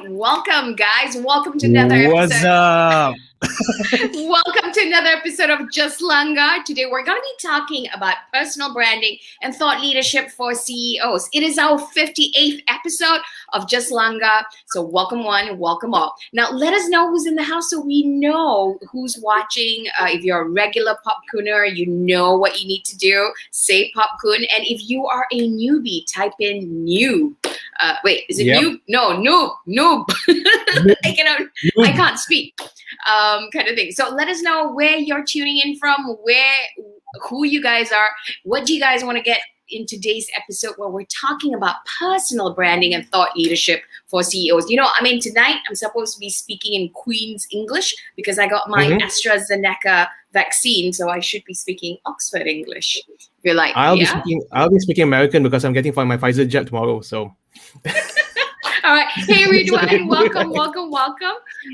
Welcome, guys. Welcome to another What's episode. up? Welcome to another episode of Just Langa. Today, we're going to be talking about personal branding and thought leadership for CEOs. It is our 58th episode of Just Langa. So, welcome one, welcome all. Now, let us know who's in the house so we know who's watching. If you're a regular popcooner, you know what you need to do. Say popcoon. And if you are a newbie, type in new. Wait, is it noob? No, noob. I can't speak. Kind of thing. So let us know where you're tuning in from, who you guys are, what do you guys want to get in today's episode where we're talking about personal branding and thought leadership for CEOs. Tonight I'm supposed to be speaking in Queen's English because I got my AstraZeneca vaccine, so I should be speaking Oxford English. If you're like, I'll be speaking American because I'm getting my Pfizer jab tomorrow. So. All right. Hey, everyone. Welcome.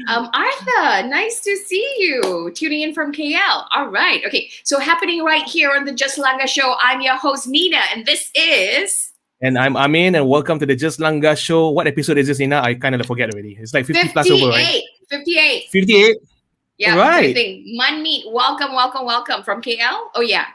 Arthur, nice to see you. Tuning in from KL. All right. Okay. So happening right here on the Just Langa Show. I'm your host, Nina, and this is... And I'm Amin, and welcome to the Just Langa Show. What episode is this, Nina? I kind of forget already. It's like 50 plus over, right? 58. 58? Yeah. Right. Manmeet, welcome from KL. Oh, yeah.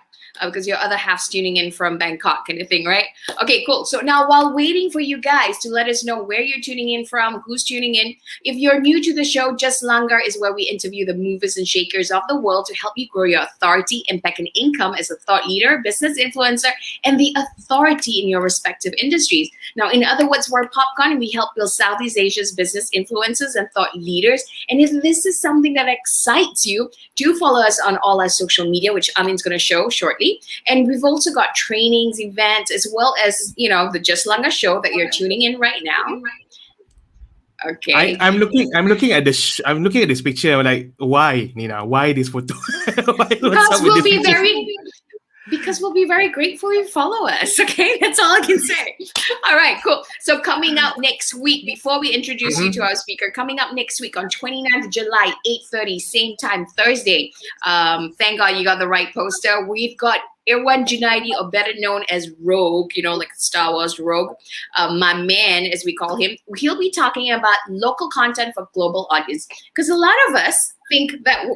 Because your other half's tuning in from Bangkok kind of thing, right? Okay, cool. So now while waiting for you guys to let us know where you're tuning in from, who's tuning in, if you're new to the show, Just Langar is where we interview the movers and shakers of the world to help you grow your authority, impact, and income as a thought leader, business influencer, and the authority in your respective industries. Now, in other words, we're Popcorn and we help build Southeast Asia's business influencers and thought leaders. And if this is something that excites you, do follow us on all our social media, which Amin's going to show shortly. And we've also got trainings, events, as well as, the Just Langa show that you're tuning in right now. Okay. I'm looking at this picture. I'm like, why, Nina? Why this photo? Because we'll be very grateful you follow us. Okay, that's all I can say. All right, cool. So coming up next week, before we introduce you to our speaker, coming up next week on 29th of July, 8:30, same time, Thursday. Thank God you got the right poster. We've got Irwan Junaidi, or better known as Rogue, like Star Wars Rogue, my man, as we call him. He'll be talking about local content for global audience. Because a lot of us think that,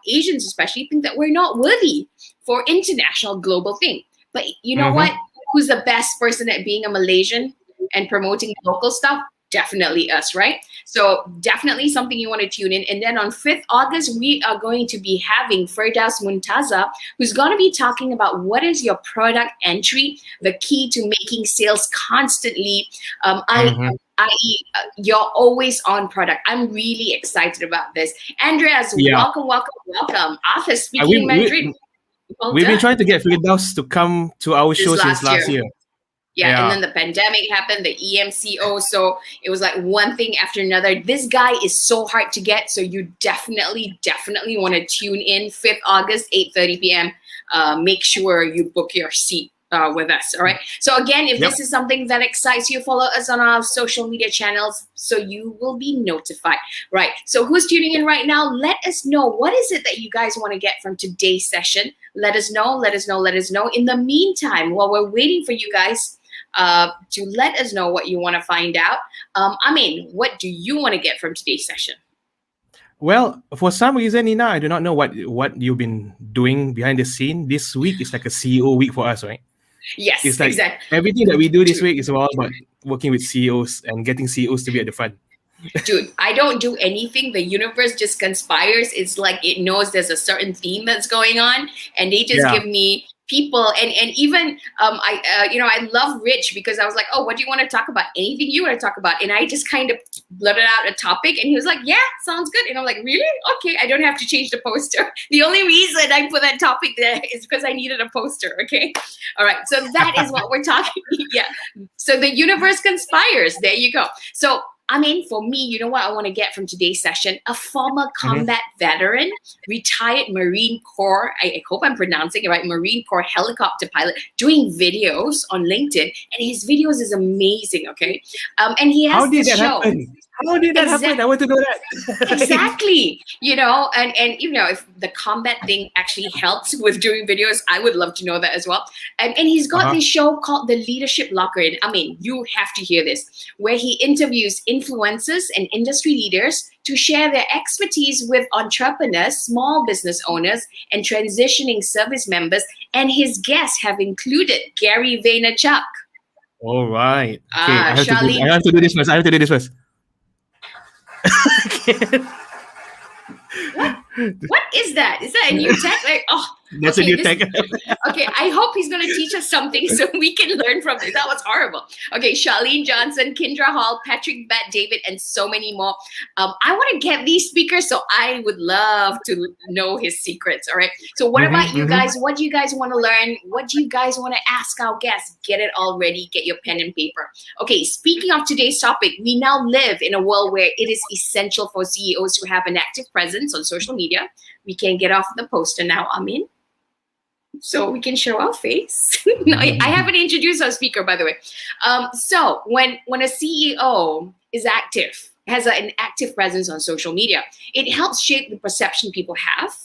Asians especially, think that we're not worthy for international global thing. But you know what? Who's the best person at being a Malaysian and promoting local stuff? Definitely us, right? So definitely something you want to tune in. And then on 5th August, we are going to be having Firdaus Muntaza, who's going to be talking about what is your product entry, the key to making sales constantly, i.e. You're always on product. I'm really excited about this. Andreas, welcome. Arthur speaking Mandarin. We've been trying to get Firdaus to come to our show since last year. Yeah, and then the pandemic happened, the EMCO. So it was like one thing after another. This guy is so hard to get. So you definitely want to tune in 5th August, 8:30 p.m. Make sure you book your seat with us. All right. So again, if this is something that excites you, follow us on our social media channels so you will be notified. Right. So who's tuning in right now? Let us know. What is it that you guys want to get from today's session? Let us know. In the meantime, while we're waiting for you guys to let us know what you want to find out. What do you want to get from today's session? Well, for some reason, Nina, I do not know what you've been doing behind the scene. This week is like a CEO week for us, right? Yes, it's like exactly. Everything that we do this week is all about working with CEOs and getting CEOs to be at the front. Dude, I don't do anything. The universe just conspires. It's like it knows there's a certain theme that's going on, and they just give me people. And even I love Rich because I was like, oh, what do you want to talk about? Anything you want to talk about? And I just kind of blurted out a topic, and he was like, yeah, sounds good. And I'm like, really? Okay, I don't have to change the poster. The only reason I put that topic there is because I needed a poster. Okay, all right. So that is what we're talking. So the universe conspires. There you go. So for me, you know what I want to get from today's session? A former combat veteran, retired Marine Corps, I hope I'm pronouncing it right, Marine Corps helicopter pilot, doing videos on LinkedIn. And his videos is amazing, okay? And he has How did this that show. happen? How did that happen? I want to know that. Exactly. And if the combat thing actually helps with doing videos, I would love to know that as well. And he's got this show called The Leadership Locker. And I mean, you have to hear this, where he interviews influencers and industry leaders to share their expertise with entrepreneurs, small business owners, and transitioning service members. And his guests have included Gary Vaynerchuk. All right. Okay, I Charlene. have to do this first. What is that? Is that a new tech? That's a new tech. Okay, I hope he's going to teach us something so we can learn from this. That was horrible. Okay, Charlene Johnson, Kendra Hall, Patrick Bet David, and so many more. I want to get these speakers, so I would love to know his secrets. All right. So what about you guys? What do you guys want to learn? What do you guys want to ask our guests? Get it all ready. Get your pen and paper. Okay, speaking of today's topic, we now live in a world where it is essential for CEOs to have an active presence on social media. We can get off the poster now, Amin, so we can show our face. No, I haven't introduced our speaker, by the way. So when a CEO is active, has an active presence on social media, it helps shape the perception people have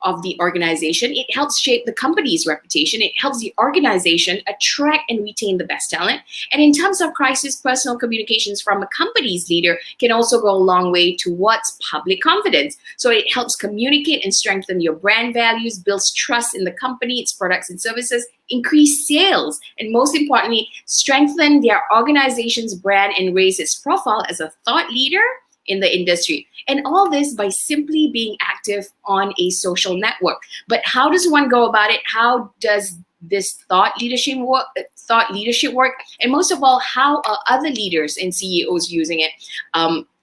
of the organization. It helps shape the company's reputation. It helps the organization attract and retain the best talent. And in terms of crisis, personal communications from a company's leader can also go a long way towards public confidence. So it helps communicate and strengthen your brand values, builds trust in the company, its products and services, increase sales, and most importantly, strengthen their organization's brand and raise its profile as a thought leader in the industry. And all this by simply being active on a social network. But how does one go about it? How does this thought leadership work? And most of all, how are other leaders and CEOs using it?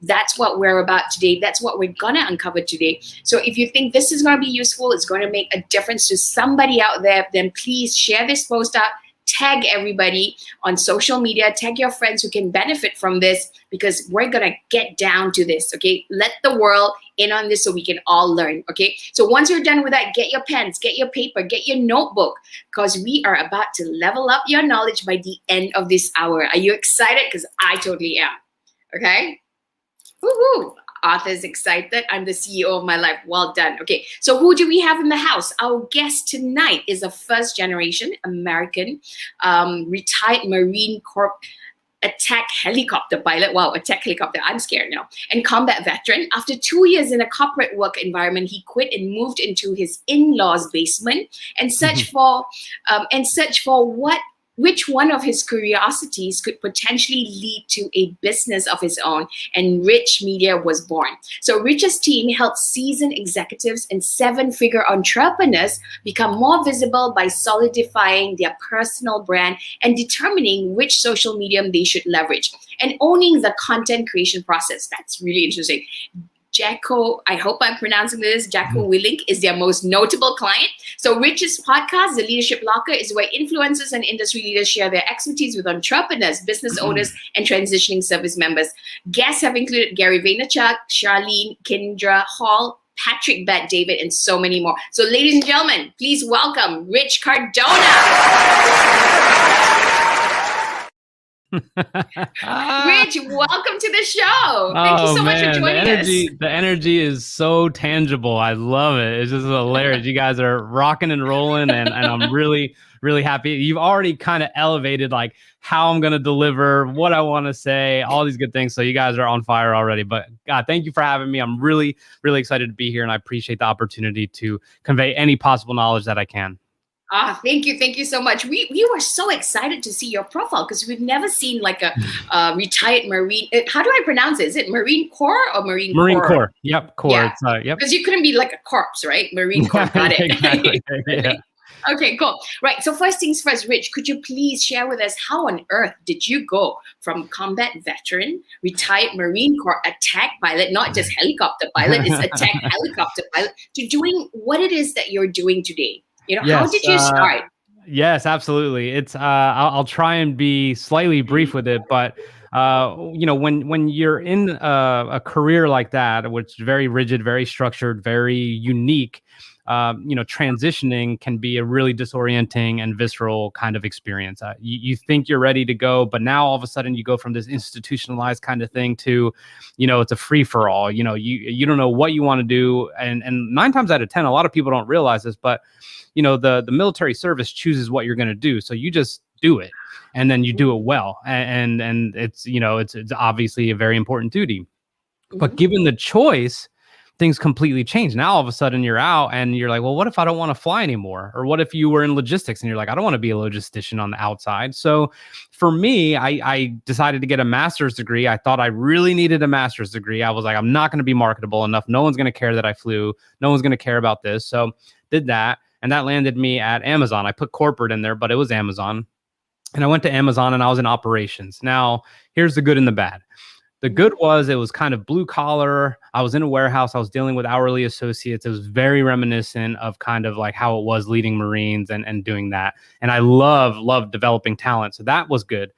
That's what we're about today. That's what we're going to uncover today. So if you think this is going to be useful, it's going to make a difference to somebody out there, then please share this post out. Tag everybody on social media, tag your friends who can benefit from this, because we're going to get down to this, okay? Let the world in on this so we can all learn, okay? So once you're done with that, get your pens, get your paper, get your notebook, because we are about to level up your knowledge by the end of this hour. Are you excited? Because I totally am, okay? Woohoo! Arthur's excited. I'm the CEO of my life. Well done. Okay, so who do we have in the house? Our guest tonight is a first-generation American retired Marine Corps attack helicopter pilot. Wow, attack helicopter. I'm scared now. And combat veteran. After 2 years in a corporate work environment, he quit and moved into his in-laws' basement and searched for which one of his curiosities could potentially lead to a business of his own, and Rich Media was born. So Rich's team helped seasoned executives and seven-figure entrepreneurs become more visible by solidifying their personal brand and determining which social medium they should leverage and owning the content creation process. That's really interesting. Jacko, I hope I'm pronouncing this, Jacko Willink is their most notable client. So Rich's podcast, The Leadership Locker, is where influencers and industry leaders share their expertise with entrepreneurs, business owners, and transitioning service members. Guests have included Gary Vaynerchuk, Charlene, Kendra Hall, Patrick Bet David, and so many more. So ladies and gentlemen, please welcome Rich Cardona. Rich, welcome to the show. Thank you so much for joining us. The energy is so tangible. I love it. It's just hilarious. You guys are rocking and rolling, and I'm really, really happy. You've already kind of elevated like how I'm going to deliver, what I want to say, all these good things. So you guys are on fire already. But God, thank you for having me. I'm really, really excited to be here, and I appreciate the opportunity to convey any possible knowledge that I can. Thank you. Thank you so much. We were so excited to see your profile because we've never seen like a retired Marine. How do I pronounce it? Is it Marine Corps or Marine Corps? Marine Corps. Yep. Corps. Yeah. Yep. Because you couldn't be like a corpse, right? Marine Corps. Got it. Exactly. Yeah. Okay, cool. Right. So first things first, Rich, could you please share with us how on earth did you go from combat veteran, retired Marine Corps attack pilot, not just helicopter pilot, it's attack helicopter pilot, to doing what it is that you're doing today? You know, how did you start? Yes, absolutely. It's I'll try and be slightly brief with it, but you know, when you're in a career like that, which is very rigid, very structured, very unique, transitioning can be a really disorienting and visceral kind of experience. You think you're ready to go, but now all of a sudden you go from this institutionalized kind of thing to, it's a free for all. You don't know what you want to do, and 9 times out of 10, a lot of people don't realize this, but the military service chooses what you're going to do, so you just do it, and then you do it well, and it's it's obviously a very important duty. But given the choice, things completely change. Now all of a sudden you're out and you're like, well, what if I don't want to fly anymore? Or what if you were in logistics and you're like, I don't want to be a logistician on the outside. So for me, I decided to get a master's degree. I thought I really needed a master's degree. I was like, I'm not going to be marketable enough. No one's going to care that I flew. No one's going to care about this. So did that. And that landed me at Amazon. I put corporate in there, but it was Amazon. And I went to Amazon and I was in operations. Now, here's the good and the bad. The good was it was kind of blue collar. I was in a warehouse. I was dealing with hourly associates. It was very reminiscent of kind of like how it was leading Marines and doing that. And I love developing talent. So that was good.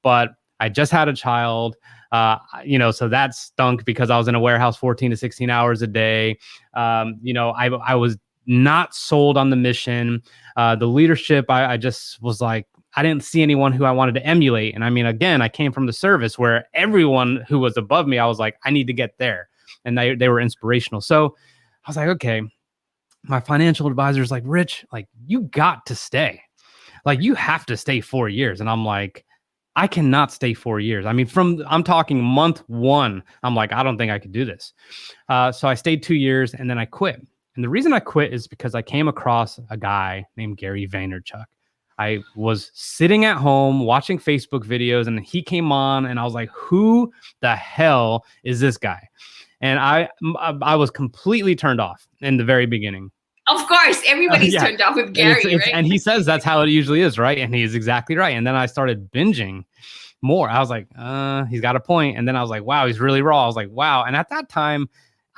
But I just had a child, so that stunk because I was in a warehouse 14 to 16 hours a day. I was not sold on the mission. The leadership, I just was like, I didn't see anyone who I wanted to emulate. And I mean, again, I came from the service where everyone who was above me, I was like, I need to get there. And they were inspirational. So I was like, okay, my financial advisor is like, Rich, like you got to stay. Like you have to stay 4 years. And I'm like, I cannot stay 4 years. I mean, I'm talking month 1, I'm like, I don't think I could do this. So I stayed 2 years and then I quit. And the reason I quit is because I came across a guy named Gary Vaynerchuk. I was sitting at home watching Facebook videos and he came on and I was like, who the hell is this guy? And I was completely turned off in the very beginning. Of course, everybody's turned off with Gary, right? And he says that's how it usually is, right? And he's exactly right. And then I started binging more. I was like, he's got a point. And then I was like, wow, he's really raw. I was like, wow. And at that time,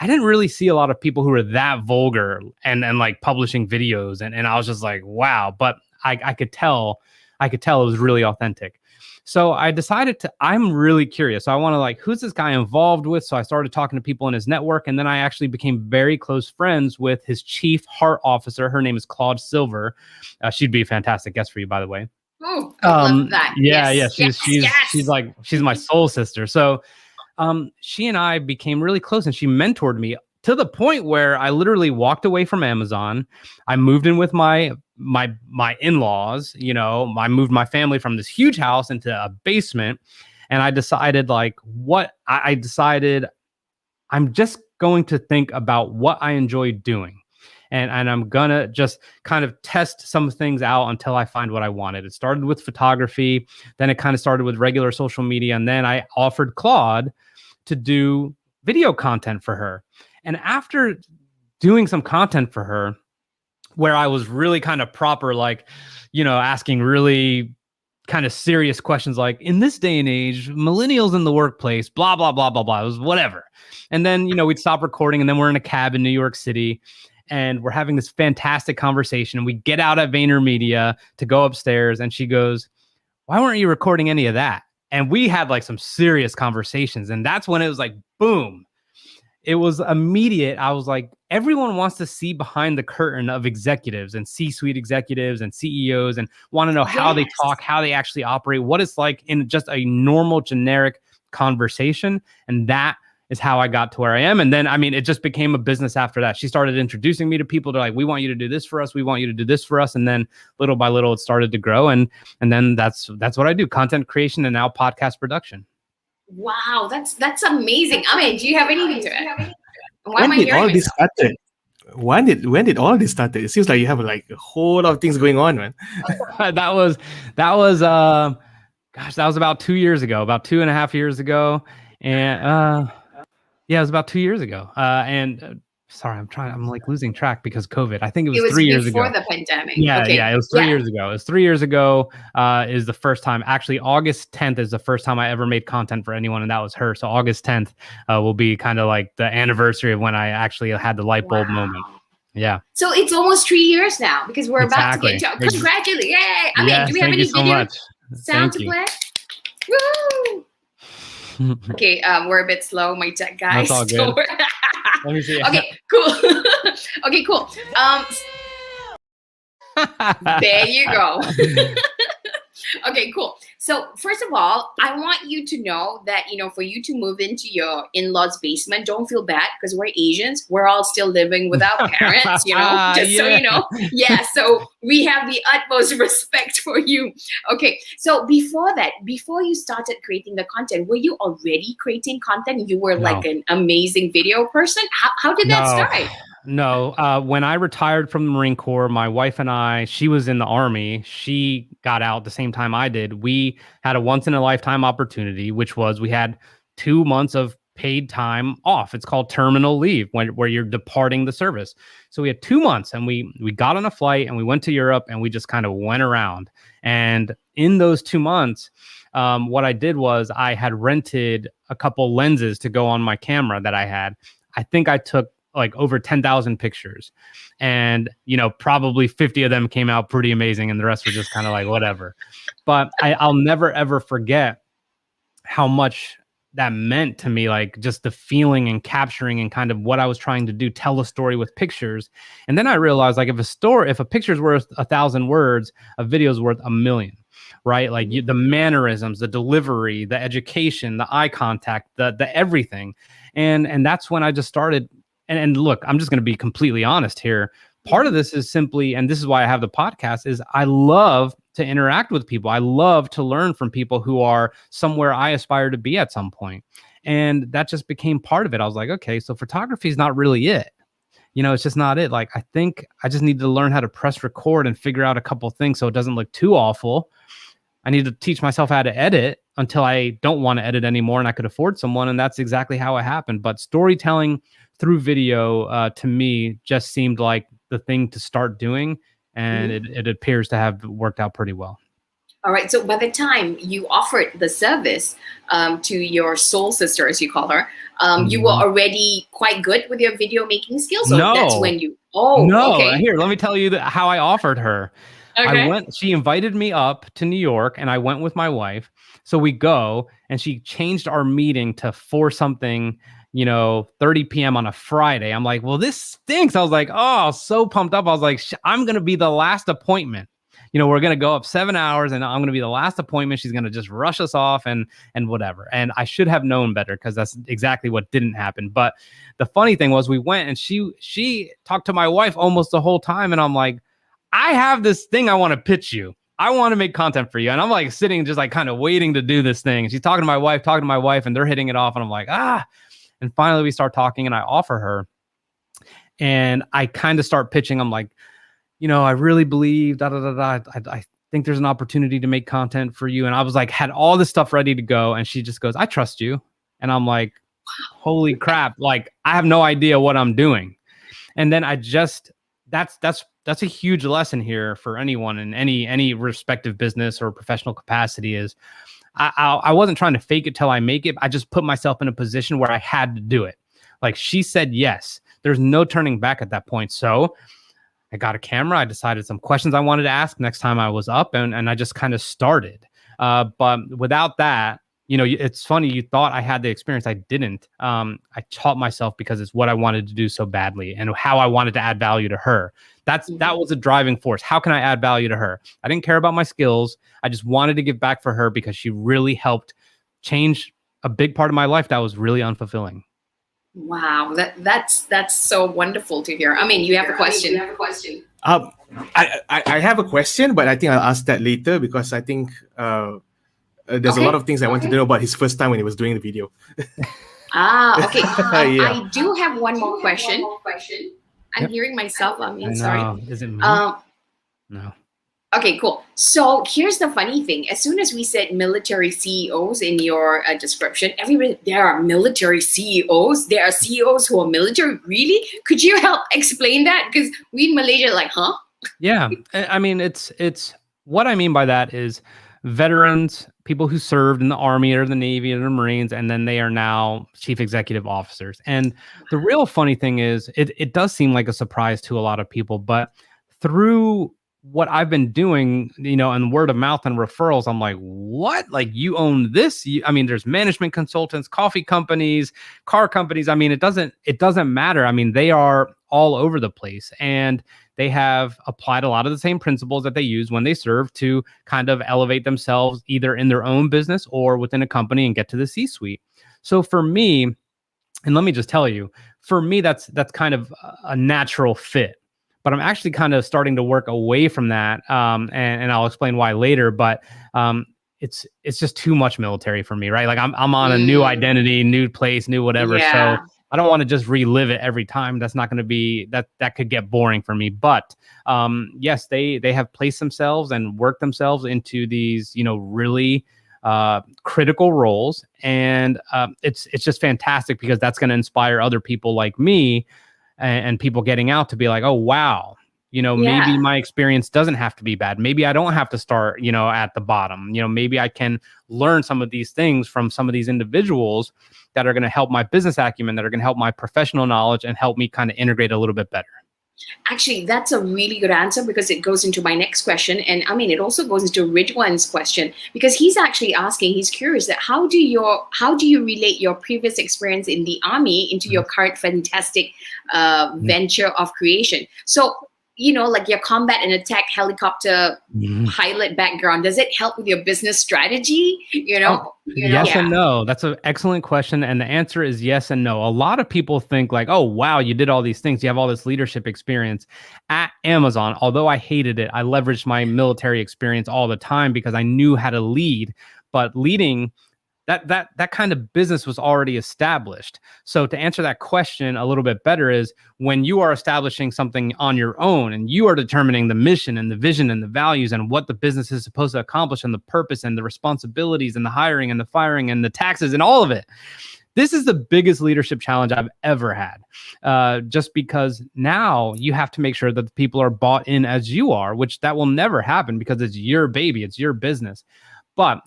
I didn't really see a lot of people who were that vulgar and like publishing videos. And I was just like, wow. But I could tell it was really authentic. So I decided I'm really curious. So I want to like, who's this guy involved with? So I started talking to people in his network. And then I actually became very close friends with his chief heart officer. Her name is Claude Silver. She'd be a fantastic guest for you, by the way. Oh, I love that. Yeah. She's my soul sister. So she and I became really close and she mentored me to the point where I literally walked away from Amazon. I moved in with my in-laws, I moved my family from this huge house into a basement. And I decided I'm just going to think about what I enjoy doing. And I'm going to just kind of test some things out until I find what I wanted. It started with photography. Then it kind of started with regular social media. And then I offered Claude to do video content for her. And after doing some content for her, where I was really kind of proper, like, asking really kind of serious questions, like in this day and age, millennials in the workplace, blah, blah, blah, blah, blah. It was whatever. And then, we'd stop recording and then we're in a cab in New York City and we're having this fantastic conversation. And we get out at VaynerMedia to go upstairs and she goes, why weren't you recording any of that? And we had like some serious conversations. And that's when it was like, boom. It was immediate. I was like, everyone wants to see behind the curtain of executives and C-suite executives and CEOs and want to know how they talk, how they actually operate, what it's like in just a normal, generic conversation. And that is how I got to where I am. And then, it just became a business after that. She started introducing me to people. They're like, we want you to do this for us. We want you to do this for us. And then little by little, it started to grow. And then that's what I do, content creation and now podcast production. Wow, that's amazing. Do you have anything to add? When did all this started? When did all this started? It seems like you have like a whole lot of things going on, man. that was about 2 years ago, about 2.5 years ago. And it was about 2 years ago. Sorry, I'm like losing track because COVID. I think it was 3 years ago. Before the pandemic. Yeah, it was 3 years ago. It was 3 years ago is the first time. Actually, August 10th is the first time I ever made content for anyone, and that was her. So August 10th will be kind of like the anniversary of when I actually had the light bulb moment. Yeah. So it's almost 3 years now because we're about to get into congratulations. Yay! Do we have any video sound to play? Woo! Okay, we're a bit slow, my tech guys. That's all good. Let me see. Okay, cool. Okay, cool. There you go. Okay, cool. So first of all, I want you to know that, for you to move into your in-laws basement, don't feel bad because we're Asians. We're all still living without parents, just so you know. Yeah, so we have the utmost respect for you. Okay, so before you started creating the content, were you already creating content? You were like an amazing video person? How did that start? No. When I retired from the Marine Corps, my wife and I, she was in the Army. She got out the same time I did. We had a once in a lifetime opportunity, which was we had 2 months of paid time off. It's called terminal leave where you're departing the service. So we had 2 months and we got on a flight and we went to Europe and we just kind of went around. And in those 2 months, what I did was I had rented a couple lenses to go on my camera that I had. I think I took like over 10,000 pictures and, probably 50 of them came out pretty amazing. And the rest were just kind of like, whatever. But I'll never, ever forget how much that meant to me, like just the feeling and capturing and kind of what I was trying to do, tell a story with pictures. And then I realized like if a picture's worth 1,000 words, a video's worth 1,000,000. Right? Like the mannerisms, the delivery, the education, the eye contact, the everything. And that's when I just started. And look, I'm just going to be completely honest here. Part of this is simply, and this is why I have the podcast, is I love to interact with people. I love to learn from people who are somewhere I aspire to be at some point. And that just became part of it. I was like, okay, so photography is not really it. It's just not it. Like, I think I just need to learn how to press record and figure out a couple things so it doesn't look too awful. I need to teach myself how to edit until I don't want to edit anymore and I could afford someone. And that's exactly how it happened. But storytelling through video, to me, just seemed like the thing to start doing. And it appears to have worked out pretty well. All right. So by the time you offered the service to your soul sister, as you call her, you were already quite good with your video making skills? So that's when you... okay. Here, let me tell you how I offered her. Okay. She invited me up to New York and I went with my wife. So we go and she changed our meeting to 4 something, 30 p.m. on a Friday. I'm like, well, this stinks. I was like, oh, so pumped up. I was like, I'm going to be the last appointment. We're going to go up 7 hours and I'm going to be the last appointment. She's going to just rush us off and whatever. And I should have known better because that's exactly what didn't happen. But the funny thing was we went and she talked to my wife almost the whole time. And I'm like, I have this thing I want to pitch you. I want to make content for you. And I'm like sitting just like kind of waiting to do this thing. And she's talking to my wife, and they're hitting it off. And I'm like, And finally we start talking and I offer her. And I kind of start pitching. I'm like, I really believe I think there's an opportunity to make content for you. And I was like, had all this stuff ready to go. And she just goes, I trust you. And I'm like, holy crap. Like, I have no idea what I'm doing. And then that's a huge lesson here for anyone in any respective business or professional capacity is I wasn't trying to fake it till I make it. I just put myself in a position where I had to do it. Like she said, yes, there's no turning back at that point. So I got a camera. I decided some questions I wanted to ask next time I was up and I just kind of started. But without that, it's funny. You thought I had the experience. I didn't. I taught myself because it's what I wanted to do so badly and how I wanted to add value to her. That was a driving force. How can I add value to her? I didn't care about my skills. I just wanted to give back for her because she really helped change a big part of my life that was really unfulfilling. Wow, that's so wonderful to hear. I mean, you have a question. I have a question, but I think I'll ask that later because I think there's a lot of things I wanted to know about his first time when he was doing the video. Okay. Yeah. I do have one more question. I'm hearing myself. Sorry. Is it me? No. Okay, cool. So here's the funny thing. As soon as we said military CEOs in your description, everybody, there are military CEOs. There are CEOs who are military. Really? Could you help explain that? Because we in Malaysia are like, huh? Yeah. I mean, it's what I mean by that is veterans, people who served in the Army or the Navy or the Marines, and then they are now chief executive officers. And the real funny thing is it does seem like a surprise to a lot of people, but through what I've been doing, and word of mouth and referrals, I'm like, what? Like, you own this? I mean, there's management consultants, coffee companies, car companies. I mean, it doesn't matter. I mean, they are all over the place, and they have applied a lot of the same principles that they use when they serve to kind of elevate themselves either in their own business or within a company and get to the C-suite. So for me, and let me just tell you, for me, that's kind of a natural fit. But I'm actually kind of starting to work away from that, and I'll explain why later. But it's just too much military for me, right? Like I'm on a new identity, new place, new whatever. So I don't want to just relive it every time. That's not going to be that could get boring for me. But yes, they have placed themselves and worked themselves into these really critical roles, and it's just fantastic because that's going to inspire other people like me and people getting out to be like, oh wow, maybe my experience doesn't have to be bad. Maybe I don't have to start at the bottom. Maybe I can learn some of these things from some of these individuals that are going to help my business acumen, that are going to help my professional knowledge, and help me kind of integrate a little bit better. Actually, that's a really good answer because it goes into my next question. And I mean, it also goes into Ridwan's question because he's actually asking, he's curious that how do you relate your previous experience in the Army into your current fantastic venture of creation? So, like your combat and attack helicopter pilot background, does it help with your business strategy? Yes and no. That's an excellent question. And the answer is yes and no. A lot of people think like, oh, wow, you did all these things. You have all this leadership experience at Amazon. Although I hated it, I leveraged my military experience all the time because I knew how to lead. But leading, that kind of business was already established. So to answer that question a little bit better is when you are establishing something on your own and you are determining the mission and the vision and the values and what the business is supposed to accomplish and the purpose and the responsibilities and the hiring and the firing and the taxes and all of it. This is the biggest leadership challenge I've ever had, just because now you have to make sure that the people are bought in as you are, which that will never happen because it's your baby, it's your business. But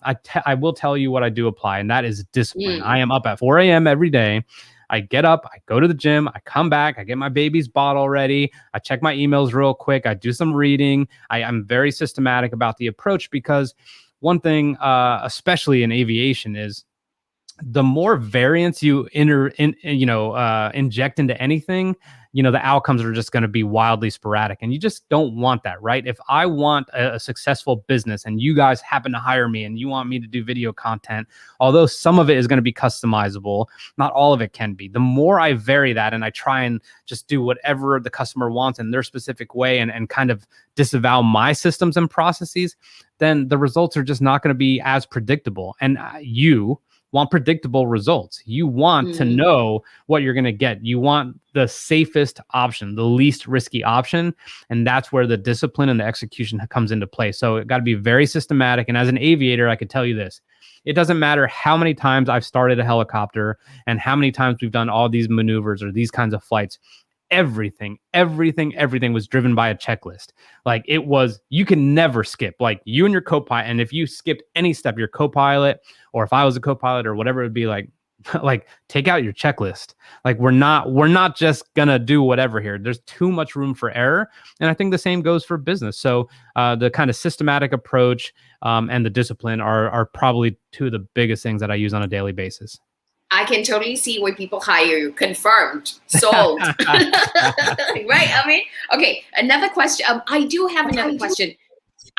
I will tell you what I do apply, and that is discipline. I am up at 4 a.m. every day. I get up, I go to the gym, I come back, I get my baby's bottle ready, I check my emails real quick, I do some reading. I'm very systematic about the approach because one thing, especially in aviation, is the more variance you inject into anything, the outcomes are just going to be wildly sporadic, and you just don't want that, right? If I want a successful business and you guys happen to hire me and you want me to do video content, although some of it is going to be customizable, not all of it can be. The more I vary that and I try and just do whatever the customer wants in their specific way and kind of disavow my systems and processes, then the results are just not going to be as predictable. And you want predictable results. You want to know what you're going to get. You want the safest option, the least risky option. And that's where the discipline and the execution comes into play. So it got to be very systematic. And as an aviator, I could tell you this. It doesn't matter how many times I've started a helicopter and how many times we've done all these maneuvers or these kinds of flights. Everything was driven by a checklist. Like it was, you can never skip. Like you and your co-pilot, and if you skipped any step, your co-pilot, or if I was a co-pilot or whatever, it would be like take out your checklist. Like we're not just gonna do whatever here. There's too much room for error, and I think the same goes for business. So the kind of systematic approach and the discipline are probably two of the biggest things that I use on a daily basis. I can totally see when people hire you. Confirmed. Sold. Right? I mean, okay. Another question. I do have another question.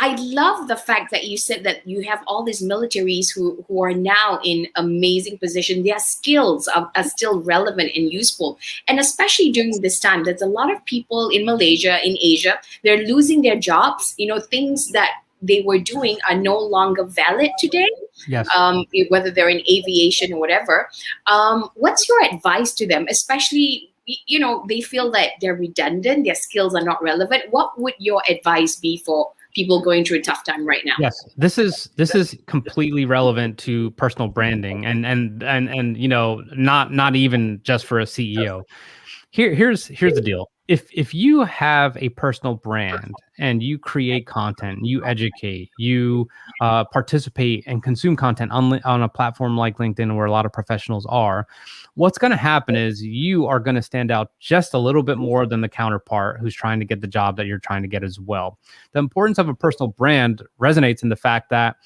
I love the fact that you said that you have all these militaries who are now in amazing position. Their skills are still relevant and useful. And especially during this time, there's a lot of people in Malaysia, in Asia, they're losing their jobs. Things that they were doing are no longer valid today. Yes. Whether they're in aviation or whatever. What's your advice to them? Especially, they feel that they're redundant, their skills are not relevant. What would your advice be for people going through a tough time right now? Yes, this is completely relevant to personal branding and not even just for a CEO. Here's the deal. if you have a personal brand and you create content, you educate, you participate and consume content on a platform like LinkedIn, where a lot of professionals are, what's going to happen is you are going to stand out just a little bit more than the counterpart who's trying to get the job that you're trying to get as well. The importance of a personal brand resonates in the fact that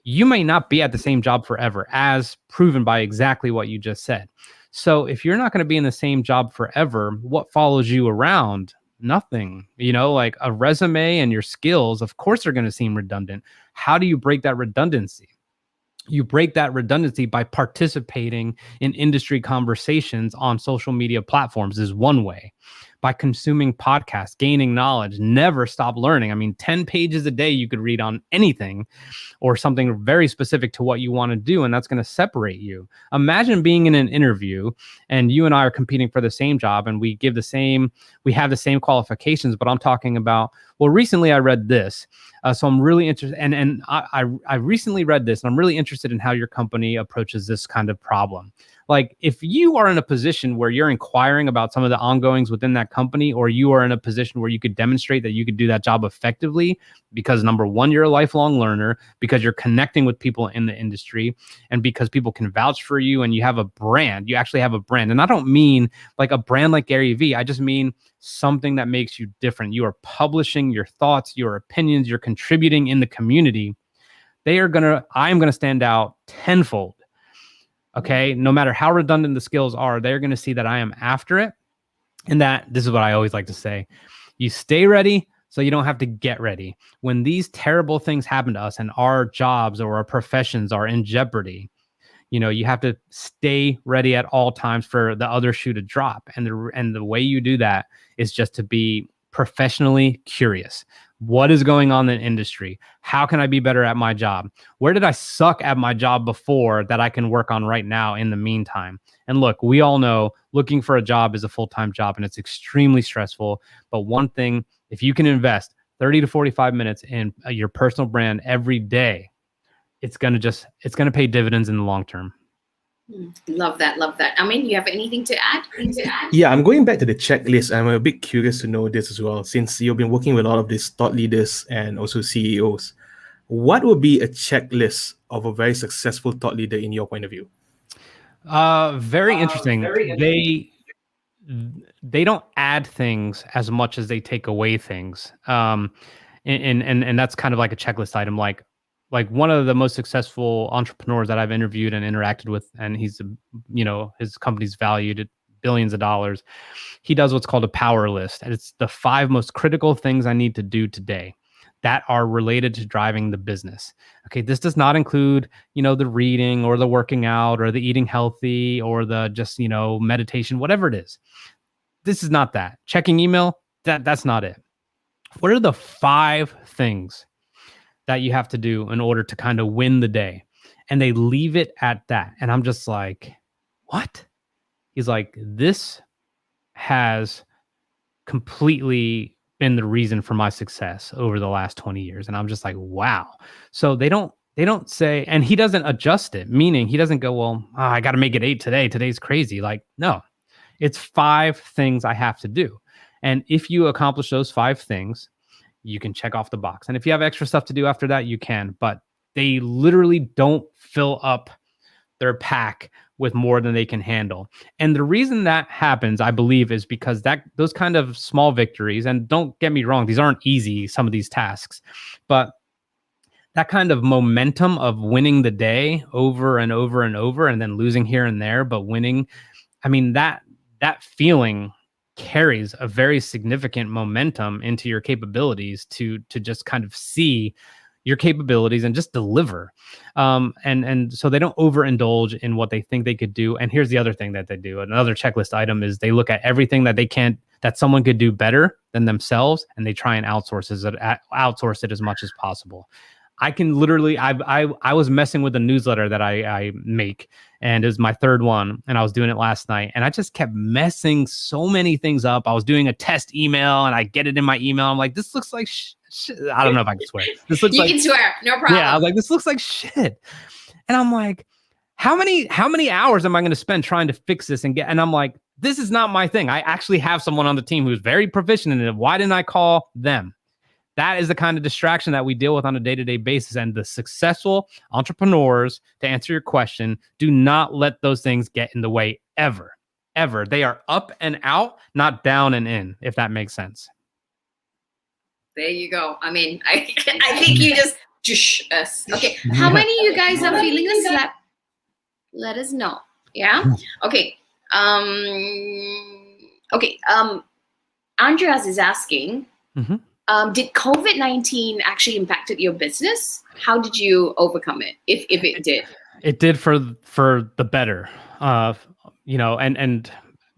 you may not be at the same job forever, as proven by exactly what you just said. So if you're not going to be in the same job forever, what follows you around? Nothing. Like a resume and your skills, of course, are going to seem redundant. How do you break that redundancy? You break that redundancy by participating in industry conversations on social media platforms is one way. By consuming podcasts, gaining knowledge, never stop learning. I mean, 10 pages a day you could read on anything or something very specific to what you want to do, and that's going to separate you. Imagine being in an interview and you and I are competing for the same job, and we have the same qualifications, but I'm talking about, well, recently I read this. So I'm really interested, and I recently read this, and I'm really interested in how your company approaches this kind of problem. Like, if you are in a position where you're inquiring about some of the ongoings within that company, or you are in a position where you could demonstrate that you could do that job effectively, because number one, you're a lifelong learner, because you're connecting with people in the industry, and because people can vouch for you, and you have a brand, you actually have a brand. And I don't mean like a brand like Gary Vee. I just mean something that makes you different. You are publishing your thoughts, your opinions, you're contributing in the community. I am going to stand out tenfold. Okay. No matter how redundant the skills are, they're going to see that I am after it. And this is what I always like to say. You stay ready so you don't have to get ready. When these terrible things happen to us and our jobs or our professions are in jeopardy, you have to stay ready at all times for the other shoe to drop. And the way you do that is just to be professionally curious. What is going on in the industry? How can I be better at my job? Where did I suck at my job before that I can work on right now in the meantime? And look, we all know looking for a job is a full-time job, and it's extremely stressful. But one thing, if you can invest 30 to 45 minutes in your personal brand every day, it's going to pay dividends in the long term. Love that. I mean, you have anything to add? Yeah, I'm going back to the checklist. I'm a bit curious to know this as well, since you've been working with a lot of these thought leaders and also CEOs. What would be a checklist of a very successful thought leader in your point of view? Very interesting. They don't add things as much as they take away things. And that's kind of like a checklist item. Like one of the most successful entrepreneurs that I've interviewed and interacted with, and his company's valued at billions of dollars. He does what's called a power list. And it's the 5 most critical things I need to do today that are related to driving the business. Okay. This does not include, the reading or the working out or the eating healthy or the just, meditation, whatever it is. This is not that. Checking email, that's not it. What are the 5 things that you have to do in order to kind of win the day? And they leave it at that. And I'm just like, what? He's like, this has completely been the reason for my success over the last 20 years. And I'm just like, wow. So they don't say, and he doesn't adjust it, meaning he doesn't go, well, I got to make it 8 today. Today's crazy. Like, no, it's 5 things I have to do. And if you accomplish those 5 things, you can check off the box. And if you have extra stuff to do after that, you can. But they literally don't fill up their pack with more than they can handle. And the reason that happens, I believe, is because those kind of small victories, and don't get me wrong, these aren't easy, some of these tasks, but that kind of momentum of winning the day over and over and over, and then losing here and there, but winning, I mean, that feeling carries a very significant momentum into your capabilities to just kind of see your capabilities and just deliver. And so they don't overindulge in what they think they could do. And here's the other thing that they do. Another checklist item is they look at everything that someone could do better than themselves, and they try and outsource it as much as possible. I can literally, I was messing with the newsletter that I make, and it was my 3rd one, and I was doing it last night, and I just kept messing so many things up. I was doing a test email, and I get it in my email. I'm like, this looks like I don't know if I can swear. This looks you can swear, no problem. Yeah, I was like, this looks like shit. And I'm like, how many hours am I going to spend trying to fix this and I'm like, This is not my thing. I actually have someone on the team who's very proficient in it. Why didn't I call them? That is the kind of distraction that we deal with on a day-to-day basis. And the successful entrepreneurs, to answer your question, do not let those things get in the way ever. Ever. They are up and out, not down and in, if that makes sense. There you go. I mean, I think you just us. Okay. How many of you guys are feeling the slap? Let us know. Yeah? Okay. Andreas is asking, did COVID-19 actually impacted your business? How did you overcome it, if it did? It did for the better. And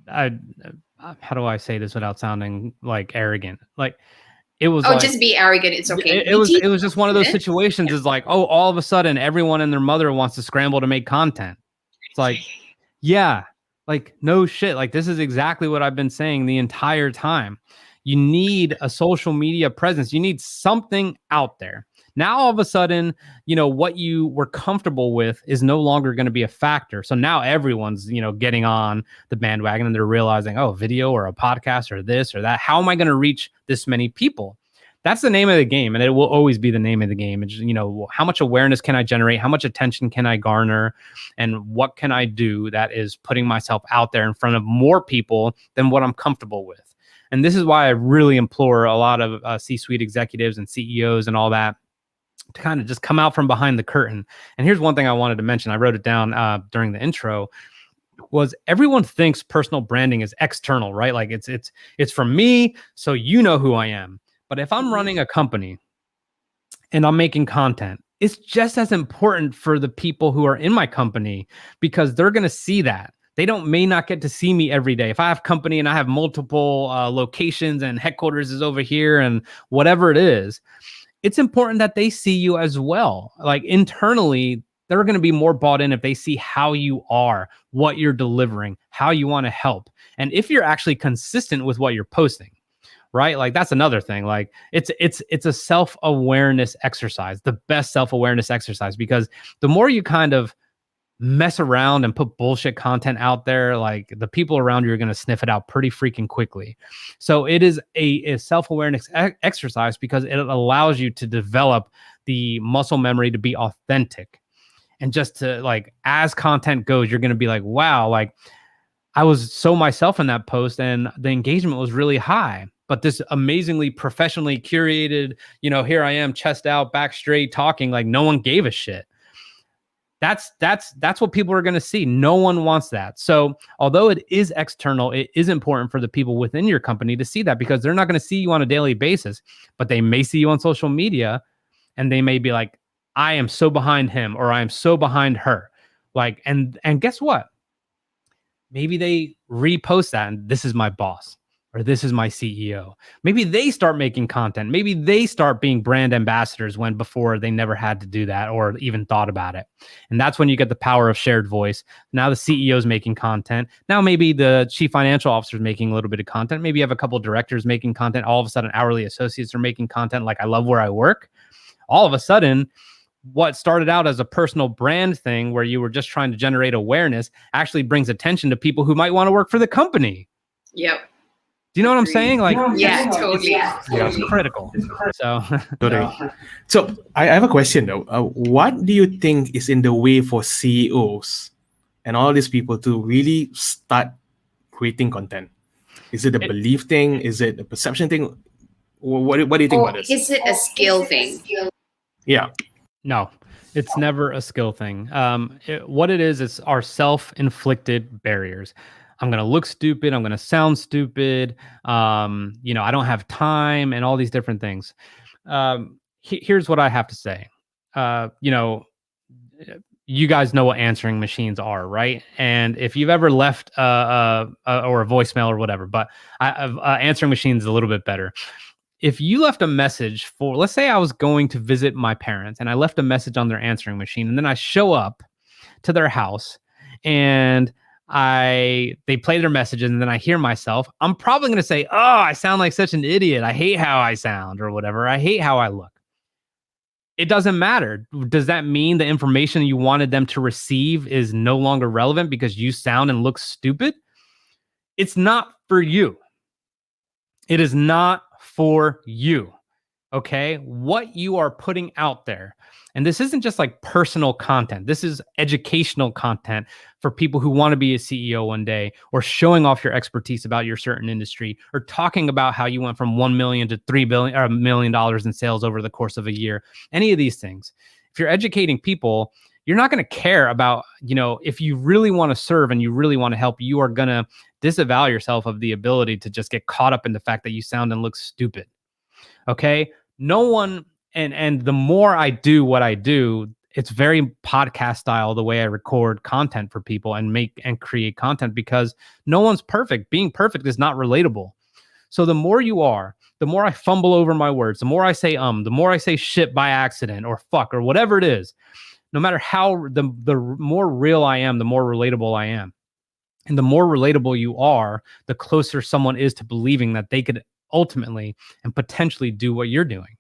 I, how do I say this without sounding like arrogant? Like, it was just be arrogant. It's okay. It was just one of those situations. Is like, oh, all of a sudden everyone and their mother wants to scramble to make content. It's like, yeah, like no shit. Like this is exactly what I've been saying the entire time. You need a social media presence. You need something out there. Now, all of a sudden, what you were comfortable with is no longer going to be a factor. So now everyone's, getting on the bandwagon and they're realizing, oh, video or a podcast or this or that. How am I going to reach this many people? That's the name of the game. And it will always be the name of the game. It's, how much awareness can I generate? How much attention can I garner? And what can I do that is putting myself out there in front of more people than what I'm comfortable with? And this is why I really implore a lot of C-suite executives and CEOs and all that to kind of just come out from behind the curtain. And here's one thing I wanted to mention. I wrote it down during the intro. Was everyone thinks personal branding is external, right? Like it's from me, so you know who I am. But if I'm running a company and I'm making content, it's just as important for the people who are in my company because they're going to see that. They may not get to see me every day. If I have company and I have multiple locations and headquarters is over here and whatever it is, it's important that they see you as well. Like internally, they're going to be more bought in if they see how you are, what you're delivering, how you want to help. And if you're actually consistent with what you're posting, right? Like that's another thing. Like it's a self-awareness exercise, the best self-awareness exercise, because the more you kind of mess around and put bullshit content out there, like the people around you are going to sniff it out pretty freaking quickly. So it is a self-awareness exercise because it allows you to develop the muscle memory to be authentic. And just to like, as content goes, you're going to be like, wow, like I was so myself in that post and the engagement was really high. But this amazingly professionally curated, here I am, chest out, back straight, talking like no one gave a shit. That's what people are going to see. No one wants that. So although it is external, it is important for the people within your company to see that because they're not going to see you on a daily basis, but they may see you on social media and they may be like, I am so behind him or I am so behind her. Like, and guess what? Maybe they repost that and this is my boss. Or this is my CEO. Maybe they start making content. Maybe they start being brand ambassadors when before they never had to do that or even thought about it. And that's when you get the power of shared voice. Now the CEO is making content. Now maybe the chief financial officer is making a little bit of content. Maybe you have a couple of directors making content. All of a sudden, hourly associates are making content like I love where I work. All of a sudden, what started out as a personal brand thing where you were just trying to generate awareness actually brings attention to people who might want to work for the company. Yep. Do you know what I'm saying? Like, yeah, totally. It's critical. So, so I have a question though. What do you think is in the way for CEOs and all these people to really start creating content? Is it a belief thing? Is it a perception thing? What do you think about this? Is it a skill thing? Yeah. No, it's never a skill thing. What it is our self-inflicted barriers. I'm going to look stupid. I'm going to sound stupid. I don't have time and all these different things. Here's what I have to say. You guys know what answering machines are, right? And if you've ever left or a voicemail or whatever, but answering machines is a little bit better. If you left a message for, let's say I was going to visit my parents and I left a message on their answering machine and then I show up to their house and they play their messages and then I hear myself, I'm probably going to say, oh, I sound like such an idiot. I hate how I sound or whatever. I hate how I look. It doesn't matter. Does that mean the information you wanted them to receive is no longer relevant because you sound and look stupid? it's not for you. It is not for you. Okay. What you are putting out there. And this isn't just like personal content. This is educational content for people who want to be a CEO one day, or showing off your expertise about your certain industry, or talking about how you went from 1 million to $3 billion or $1 million in sales over the course of a year. Any of these things. If you're educating people, you're not going to care about, if you really want to serve and you really want to help, you are going to disavow yourself of the ability to just get caught up in the fact that you sound and look stupid. Okay. No one, and the more I do what I do, it's very podcast style, the way I record content for people and make and create content, because no one's perfect. Being perfect is not relatable. So the more you are, the more I fumble over my words, the more I say the more I say shit by accident or fuck or whatever it is, no matter how, the more real I am, the more relatable I am. And the more relatable you are, the closer someone is to believing that they could ultimately and potentially do what you're doing.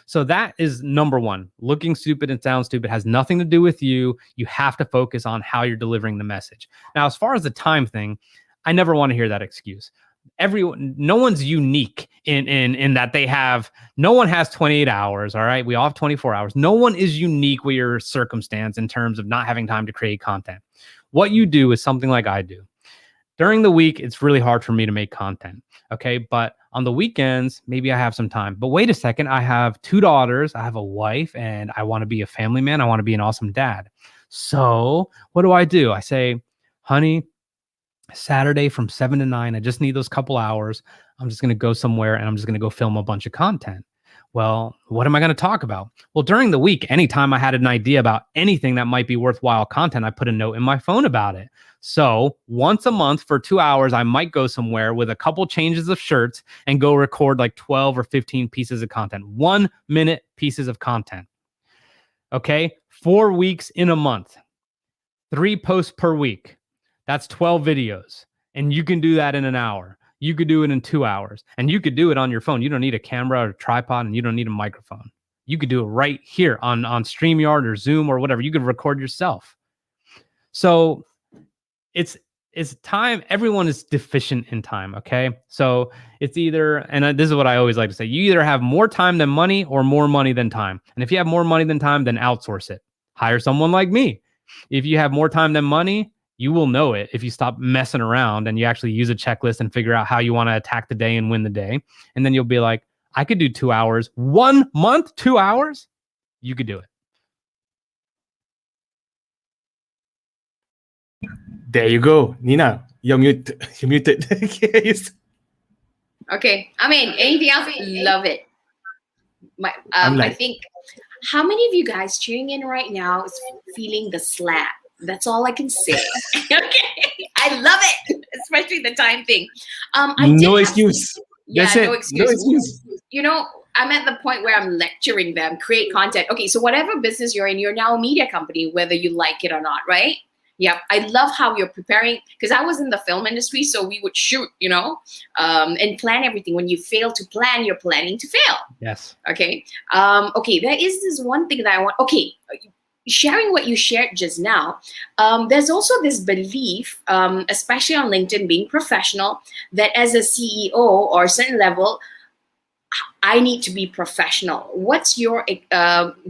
So that is number one. Looking stupid and sound stupid has nothing to do with you. You have to focus on how you're delivering the message. Now, as far as the time thing, I never want to hear that excuse. No one's unique in that no one has 28 hours. All right. We all have 24 hours. No one is unique with your circumstance in terms of not having time to create content. What you do is something like I do. During the week, it's really hard for me to make content. Okay. But on the weekends, maybe I have some time. But wait a second, I have 2 daughters, I have a wife, and I want to be a family man. I want to be an awesome dad. So what do? I say, honey, Saturday from 7 to 9, I just need those couple hours. I'm just going to go somewhere and I'm just going to go film a bunch of content. Well, what am I going to talk about? Well, during the week, anytime I had an idea about anything that might be worthwhile content, I put a note in my phone about it. So once a month for 2 hours, I might go somewhere with a couple changes of shirts and go record like 12 or 15 pieces of content, 1 minute pieces of content. Okay. 4 weeks in a month, 3 posts per week. That's 12 videos. And you can do that in an hour. You could do it in 2 hours, and you could do it on your phone. You don't need a camera or a tripod, and you don't need a microphone. You could do it right here on StreamYard or Zoom or whatever. You could record yourself. So it's time. Everyone is deficient in time. Okay. So it's either, and this is what I always like to say, you either have more time than money or more money than time. And if you have more money than time, then outsource it. Hire someone like me. If you have more time than money, you will know it if you stop messing around and you actually use a checklist and figure out how you want to attack the day and win the day. And then you'll be like, I could do 2 hours, 1 month, 2 hours. You could do it. There you go. Nina, you're muted. You're muted. Okay. I mean, anything else? Love it. I think, how many of you guys tuning in right now is feeling the slap? That's all I can say. Okay. I love it, especially the time thing. No excuse. Yeah, That's no it. excuse. No excuse. I'm at the point where I'm lecturing them, create content. Okay, so whatever business you're in, you're now a media company, whether you like it or not, right? Yeah, I love how you're preparing, because I was in the film industry, so we would shoot, and plan everything. When you fail to plan, you're planning to fail. Yes. Okay. Okay, there is this one thing that I want. Okay, sharing what you shared just now, there's also this belief, especially on LinkedIn, being professional, that as a CEO or a certain level, I need to be professional. What's your,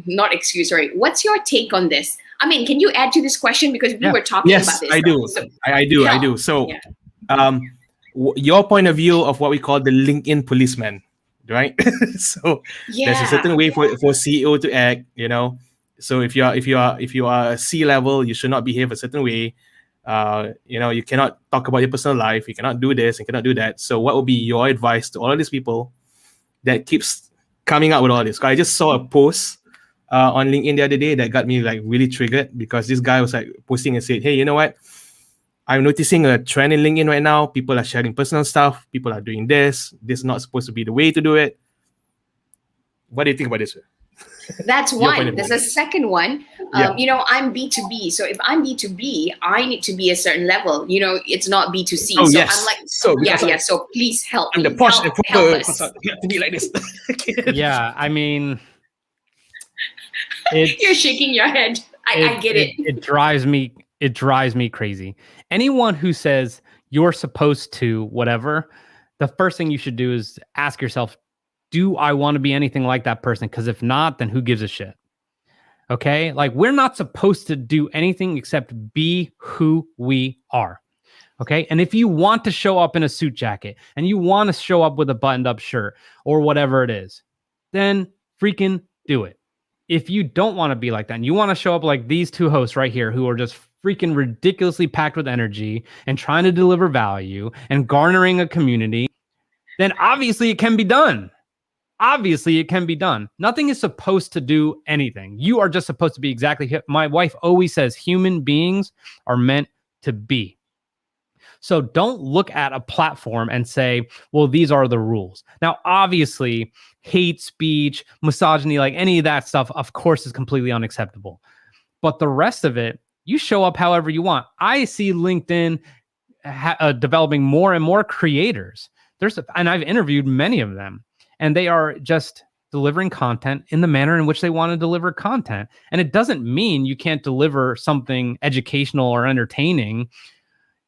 what's your take on this? I mean, can you add to this question? Because we were talking about this. I do. So, I do. So, your point of view of what we call the LinkedIn policeman, right? So there's a certain way for CEO to act, So if you are a C level, you should not behave a certain way. You cannot talk about your personal life. You cannot do this and cannot do that. So what would be your advice to all of these people that keeps coming out with all this? I just saw a post on LinkedIn the other day that got me like really triggered, because this guy was like posting and said, hey, you know what? I'm noticing a trend in LinkedIn right now. People are sharing personal stuff. People are doing this. This is not supposed to be the way to do it. What do you think about this? That's one. There's a second one. I'm B2B. So if I'm B2B, I need to be a certain level. It's not B2C. Oh, so yes. I'm like, so please help me. I'm the posh help us. You have to be like this. Yeah, I mean, you're shaking your head. I get it. It drives me crazy. Anyone who says you're supposed to whatever, the first thing you should do is ask yourself, do I want to be anything like that person? Because if not, then who gives a shit? Okay. Like, we're not supposed to do anything except be who we are. Okay. And if you want to show up in a suit jacket and you want to show up with a buttoned up shirt or whatever it is, then freaking do it. If you don't want to be like that and you want to show up like these two hosts right here who are just freaking ridiculously packed with energy and trying to deliver value and garnering a community, then obviously it can be done. Obviously, it can be done. Nothing is supposed to do anything. You are just supposed to be exactly. My wife always says human beings are meant to be. So don't look at a platform and say, well, these are the rules. Now, obviously, hate speech, misogyny, like any of that stuff, of course, is completely unacceptable. But the rest of it, you show up however you want. I see LinkedIn developing more and more creators. And I've interviewed many of them. And they are just delivering content in the manner in which they want to deliver content. And it doesn't mean you can't deliver something educational or entertaining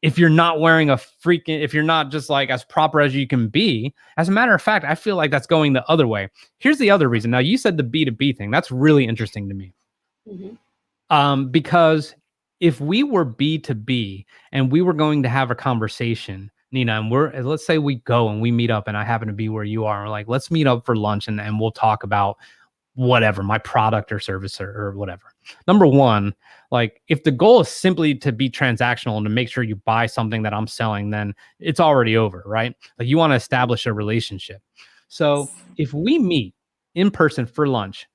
if you're not wearing if you're not just like as proper as you can be. As a matter of fact, I feel like that's going the other way. Here's the other reason. Now, you said the B2B thing. That's really interesting to me. Because if we were B2B and we were going to have a conversation, Nina, and let's say we go and we meet up and I happen to be where you are. And we're like, let's meet up for lunch and we'll talk about whatever, my product or service or whatever. Number one, like, if the goal is simply to be transactional and to make sure you buy something that I'm selling, then it's already over, right? Like, you want to establish a relationship. So if we meet in person for lunch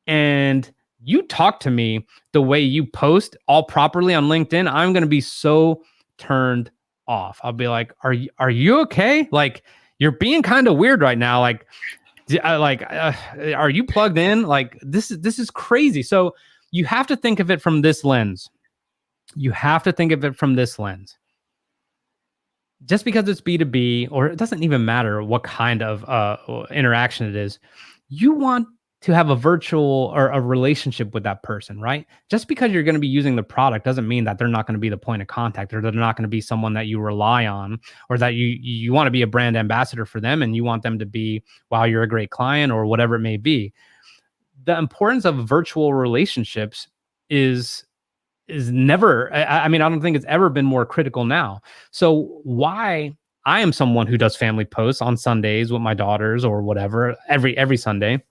and you talk to me the way you post all properly on LinkedIn, I'm going to be so turned off. I'll be like, are you okay? Like, you're being kind of weird right now. Like, are you plugged in? Like, this is crazy. So you have to think of it from this lens. Just because it's B2B, or it doesn't even matter what kind of interaction it is, you want to have a virtual or a relationship with that person, right? Just because you're going to be using the product doesn't mean that they're not going to be the point of contact, or they're not going to be someone that you rely on, or that you want to be a brand ambassador for them and you want them to be, wow, you're a great client, or whatever it may be. The importance of virtual relationships is never, I mean, I don't think it's ever been more critical now. So why I am someone who does family posts on Sundays with my daughters or whatever, every Sunday,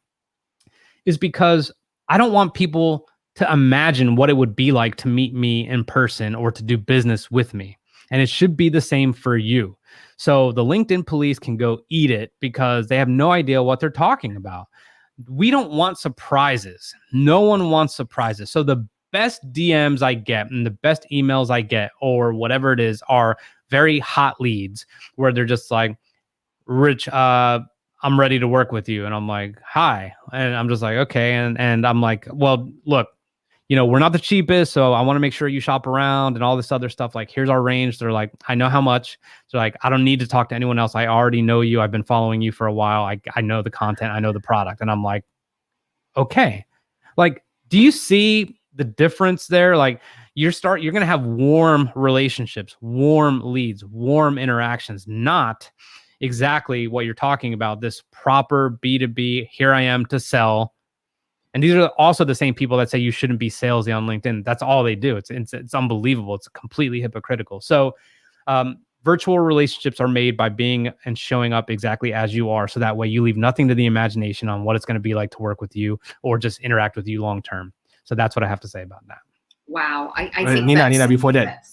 is because I don't want people to imagine what it would be like to meet me in person or to do business with me. And it should be the same for you. So the LinkedIn police can go eat it because they have no idea what they're talking about. We don't want surprises. No one wants surprises. So the best DMs I get and the best emails I get or whatever it is are very hot leads where they're just like, Rich, I'm ready to work with you. And I'm like, hi. And I'm just like, okay. And I'm like, well, look, we're not the cheapest, so I want to make sure you shop around and all this other stuff. Like, here's our range. They're like, I know how much. So like, I don't need to talk to anyone else. I already know you. I've been following you for a while. I know the content. I know the product. And I'm like, okay. Like, do you see the difference there? Like, you're going to have warm relationships, warm leads, warm interactions, not exactly what you're talking about, this proper B2B, here I am to sell. And these are also the same people that say you shouldn't be salesy on LinkedIn. That's all they do. It's unbelievable. It's completely hypocritical. So virtual relationships are made by being and showing up exactly as you are. So that way you leave nothing to the imagination on what it's going to be like to work with you or just interact with you long term. So that's what I have to say about that. Wow. I think Nina, before that,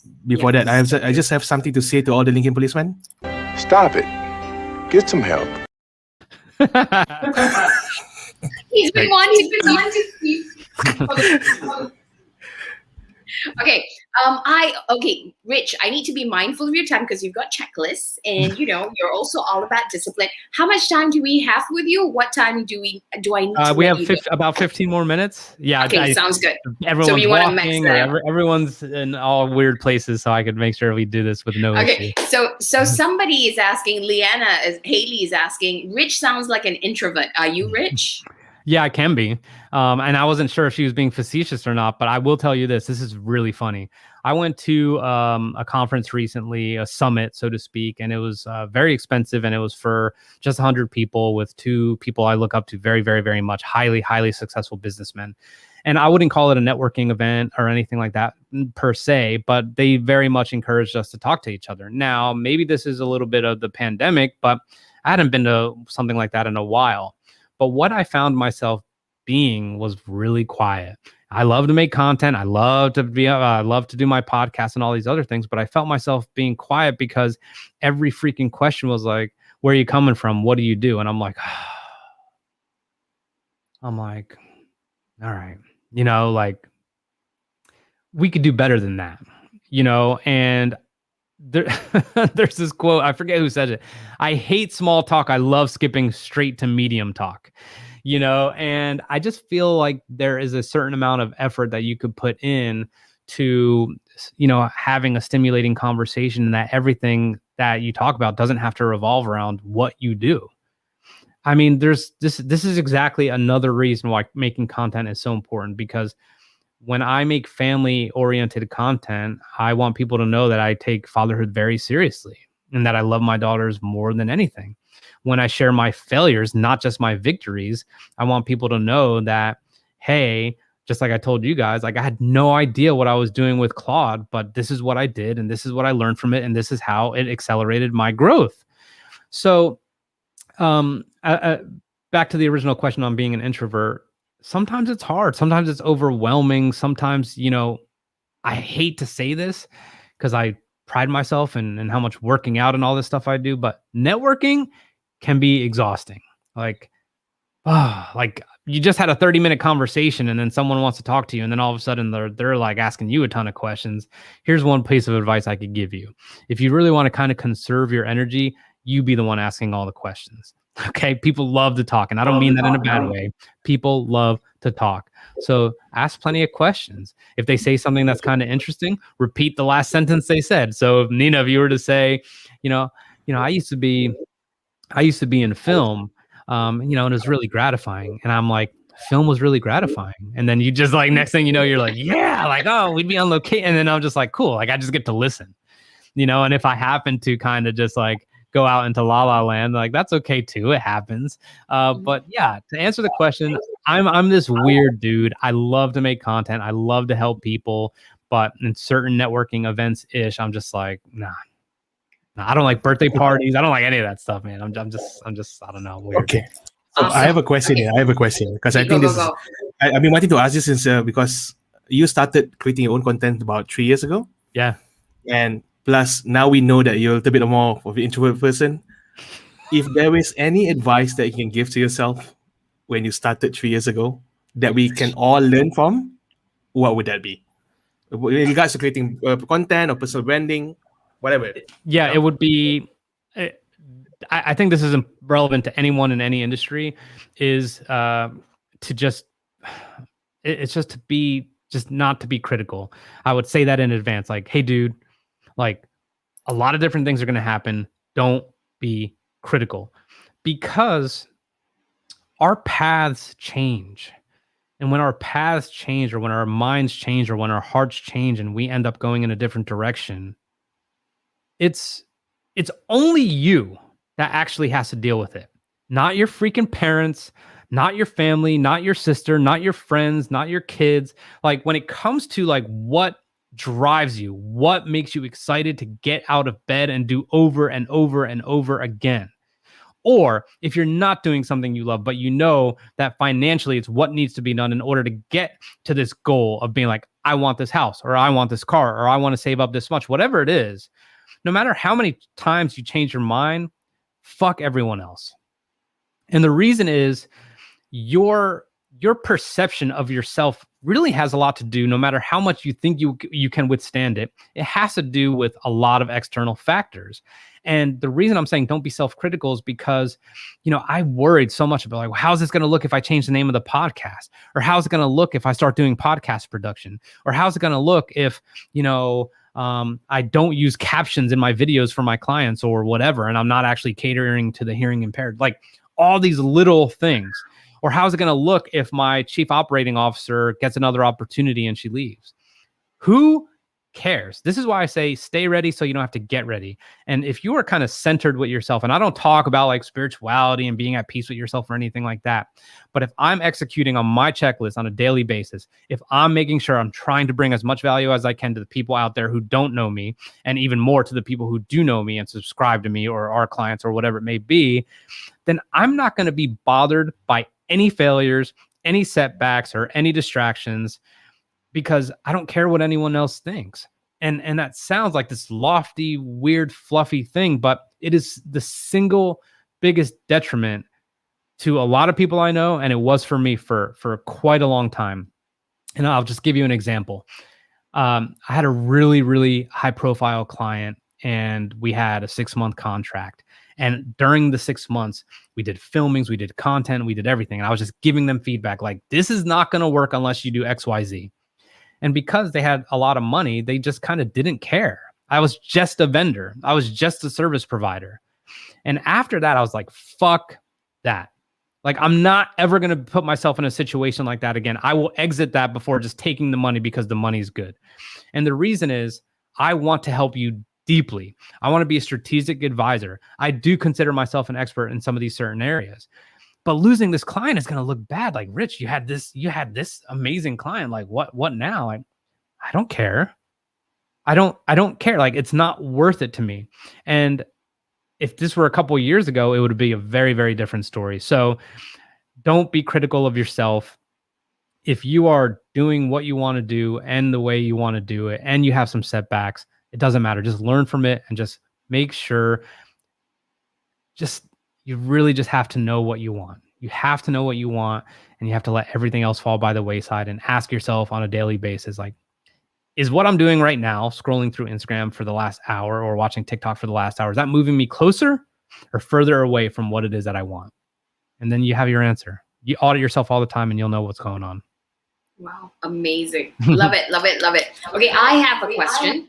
I just have something to say to all the LinkedIn policemen. Stop it. Get some help. He's been wanting to speak. Okay. Rich, I need to be mindful of your time because you've got checklists and you're also all about discipline. How much time do we have with you? What time do I need to we have about 15 more minutes. Yeah. Okay, sounds good. Everyone's walking, everyone's in all weird places, so I could make sure we do this with no issue. So somebody is asking, Haley is asking, Rich sounds like an introvert. Are you Rich? Yeah, I can be. And I wasn't sure if she was being facetious or not, but I will tell you this. This is really funny. I went to a conference recently, a summit, so to speak, and it was very expensive, and it was for just 100 people with two people I look up to very, very, very much, highly, highly successful businessmen. And I wouldn't call it a networking event or anything like that per se, but they very much encouraged us to talk to each other. Now, maybe this is a little bit of the pandemic, but I hadn't been to something like that in a while. But what I found myself being was really quiet. I love to make content. I love to do my podcast and all these other things, but I felt myself being quiet because every freaking question was like, where are you coming from? What do you do? And I'm like, all right, like we could do better than that, and there's this quote, I forget who said it. I hate small talk. I love skipping straight to medium talk, and I just feel like there is a certain amount of effort that you could put in to, having a stimulating conversation, and that everything that you talk about doesn't have to revolve around what you do. I mean, this is exactly another reason why making content is so important, because when I make family-oriented content, I want people to know that I take fatherhood very seriously and that I love my daughters more than anything. When I share my failures, not just my victories, I want people to know that, hey, just like I told you guys, like I had no idea what I was doing with Claude, but this is what I did, and this is what I learned from it, and this is how it accelerated my growth. So, back to the original question on being an introvert. Sometimes it's hard. Sometimes it's overwhelming. Sometimes, I hate to say this because I pride myself in how much working out and all this stuff I do, but networking can be exhausting. Like you just had a 30-minute conversation and then someone wants to talk to you, and then all of a sudden they're like asking you a ton of questions. Here's one piece of advice I could give you. If you really want to kind of conserve your energy, you be the one asking all the questions. Okay. People love to talk, and I don't mean that in a bad way. People love to talk. So ask plenty of questions. If they say something that's kind of interesting, repeat the last sentence they said. So if Nina, if you were to say, I used to be in film, and it was really gratifying. And I'm like, film was really gratifying. And then you just like, next thing you know, you're like, yeah, like, oh, we'd be on location. And then I'm just like, cool. Like I just get to listen, and if I happen to kind of just like go out into La La Land, like that's okay too. It happens. But yeah, to answer the question, I'm this weird dude. I love to make content. I love to help people, but in certain networking events I'm just like, nah, I don't like birthday parties. I don't like any of that stuff, man. I'm just, I don't know. Weird. Okay. So I have a question here. Because I think this is, I've been wanting to ask this since, because you started creating your own content about 3 years ago. Yeah. And plus, now we know that you're a little bit more of an introvert person. If there is any advice that you can give to yourself when you started 3 years ago that we can all learn from, what would that be? In regards to creating content or personal branding, whatever. Yeah, it would be. I think this is relevant to anyone in any industry. Is to just. It's just to be not to be critical. I would say that in advance, like, hey, dude. Like a lot of different things are going to happen. Don't be critical, because our paths change. And when our paths change, or when our minds change, or when our hearts change and we end up going in a different direction, it's only you that actually has to deal with it. Not your freaking parents, not your family, not your sister, not your friends, not your kids. Like when it comes to like what drives you, what makes you excited to get out of bed and do over and over and over again. Or if you're not doing something you love, but you know that financially it's what needs to be done in order to get to this goal of being like, I want this house, or I want this car, or I want to save up this much, whatever it is, no matter how many times you change your mind, fuck everyone else. And the reason is your perception of yourself really has a lot to do, no matter how much you think you can withstand it. It has to do with a lot of external factors. And the reason I'm saying don't be self-critical is because, I worried so much about like, well, how's this going to look if I change the name of the podcast? Or how's it going to look if I start doing podcast production? Or how's it going to look if, I don't use captions in my videos for my clients or whatever, and I'm not actually catering to the hearing impaired? Like all these little things. Or how's it going to look if my chief operating officer gets another opportunity and she leaves? Who cares. This is why I say stay ready so you don't have to get ready. And if you are kind of centered with yourself, and I don't talk about like spirituality and being at peace with yourself or anything like that, but if I'm executing on my checklist on a daily basis, if I'm making sure I'm trying to bring as much value as I can to the people out there who don't know me, and even more to the people who do know me and subscribe to me or our clients or whatever it may be, then I'm not going to be bothered by any failures, any setbacks, or any distractions, because I don't care what anyone else thinks. And that sounds like this lofty, weird, fluffy thing, but it is the single biggest detriment to a lot of people I know, and it was for me for quite a long time. And I'll just give you an example. I had a really, really high-profile client, and we had a 6-month contract. And during the 6 months, we did filmings, we did content, we did everything. And I was just giving them feedback like, this is not going to work unless you do X, Y, Z. And because they had a lot of money, they just kind of didn't care. I was just a vendor. I was just a service provider. And after that, I was like, fuck that. Like, I'm not ever going to put myself in a situation like that again. I will exit that before just taking the money because the money's good. And the reason is I want to help you deeply. I want to be a strategic advisor. I do consider myself an expert in some of these certain areas. But losing this client is going to look bad. Like, Rich, you had this amazing client. Like, what now? I don't care. I don't care. Like, it's not worth it to me. And if this were a couple of years ago, it would be a very, very different story. So don't be critical of yourself. If you are doing what you want to do and the way you want to do it, and you have some setbacks, it doesn't matter. Just learn from it and just make sure you really just have to know what you want. You have to know what you want, and you have to let everything else fall by the wayside and ask yourself on a daily basis, like, is what I'm doing right now, scrolling through Instagram for the last hour or watching TikTok for the last hour, is that moving me closer or further away from what it is that I want? And then you have your answer. You audit yourself all the time and you'll know what's going on. Wow. Amazing. Love it. Love it. Love it. Okay. I have a question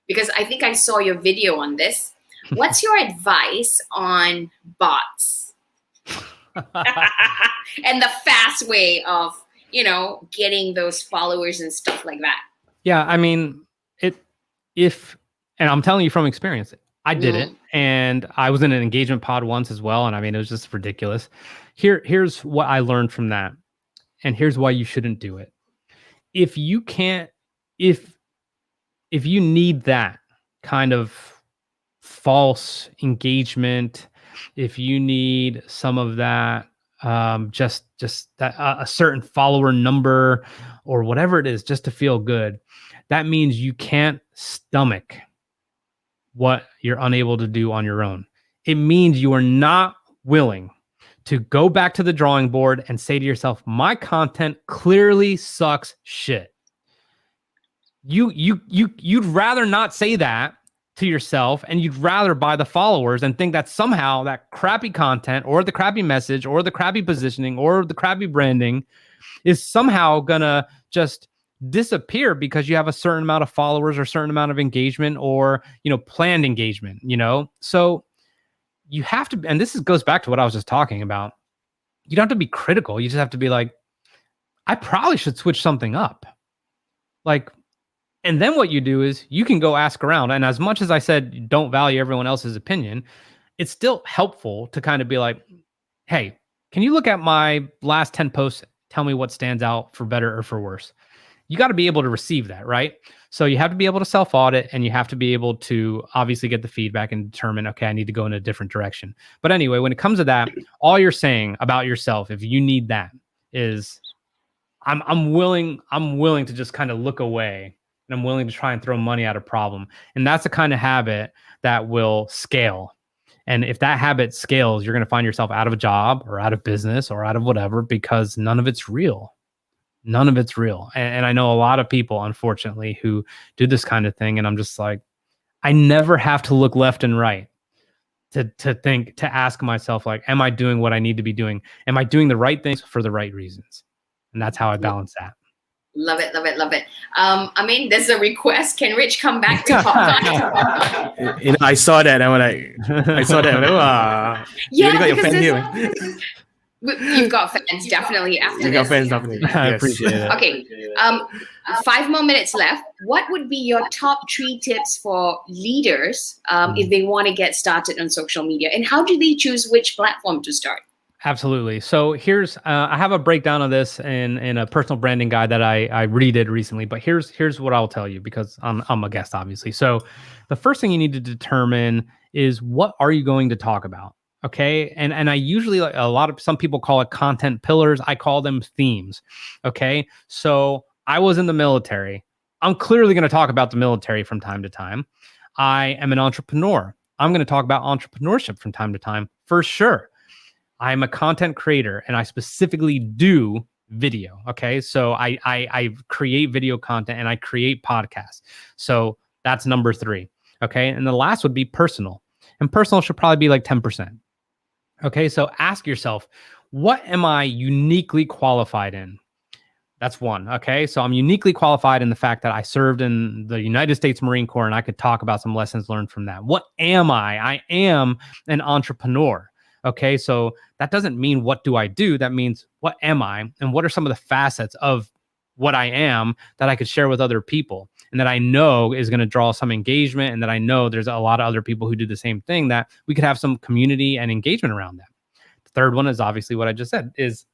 because I think I saw your video on this. What's your advice on bots and the fast way of, getting those followers and stuff like that? Yeah. I mean, and I'm telling you from experience, I did it, and I was in an engagement pod once as well. And I mean, it was just ridiculous. Here's what I learned from that. And here's why you shouldn't do it. If you need that kind of false engagement, if you need some of that, just that a certain follower number or whatever it is, just to feel good, that means you can't stomach what you're unable to do on your own. It means you are not willing to go back to the drawing board and say to yourself, my content clearly sucks shit. You'd rather not say that to yourself, and you'd rather buy the followers and think that somehow that crappy content or the crappy message or the crappy positioning or the crappy branding is somehow gonna just disappear because you have a certain amount of followers or certain amount of engagement or, planned engagement, So you have to, and this goes back to what I was just talking about. You don't have to be critical. You just have to be like, I probably should switch something up. And then what you do is you can go ask around. And as much as I said, don't value everyone else's opinion, it's still helpful to kind of be like, hey, can you look at my last 10 posts? Tell me what stands out for better or for worse. You got to be able to receive that, right? So you have to be able to self-audit, and you have to be able to obviously get the feedback and determine, okay, I need to go in a different direction. But anyway, when it comes to that, all you're saying about yourself, if you need that, is I'm willing to just kind of look away. And I'm willing to try and throw money at a problem. And that's the kind of habit that will scale. And if that habit scales, you're going to find yourself out of a job or out of business or out of whatever, because none of it's real. None of it's real. And I know a lot of people, unfortunately, who do this kind of thing. And I'm just like, I never have to look left and right to ask myself, like, am I doing what I need to be doing? Am I doing the right things for the right reasons? And that's how I balance that. Love it, love it, love it. I mean, there's a request. Can Rich come back to podcast? I saw that. I'm like, wow. Yeah, you got your because pen here. You've got fans definitely after You got this. fans definitely. I Yes. appreciate it. Okay, 5 more minutes left. What would be your top 3 tips for leaders if they want to get started on social media? And how do they choose which platform to start? Absolutely. So here's I have a breakdown of this in a personal branding guide that I redid recently. But here's what I'll tell you, because I'm a guest, obviously. So the first thing you need to determine is, what are you going to talk about? Okay. And I usually, like some people call it content pillars. I call them themes. Okay. So I was in the military. I'm clearly going to talk about the military from time to time. I am an entrepreneur. I'm going to talk about entrepreneurship from time to time, for sure. I'm a content creator, and I specifically do video. Okay. So I create video content and I create podcasts. So that's number 3. Okay. And the last would be personal. And personal should probably be like 10%. Okay. So ask yourself, what am I uniquely qualified in? That's 1. Okay. So I'm uniquely qualified in the fact that I served in the United States Marine Corps, and I could talk about some lessons learned from that. What am I? I am an entrepreneur. Okay. So that doesn't mean what do I do? That means what am I? And what are some of the facets of what I am that I could share with other people, and that I know is going to draw some engagement, and that I know there's a lot of other people who do the same thing, that we could have some community and engagement around that. The third one is obviously what I just said, is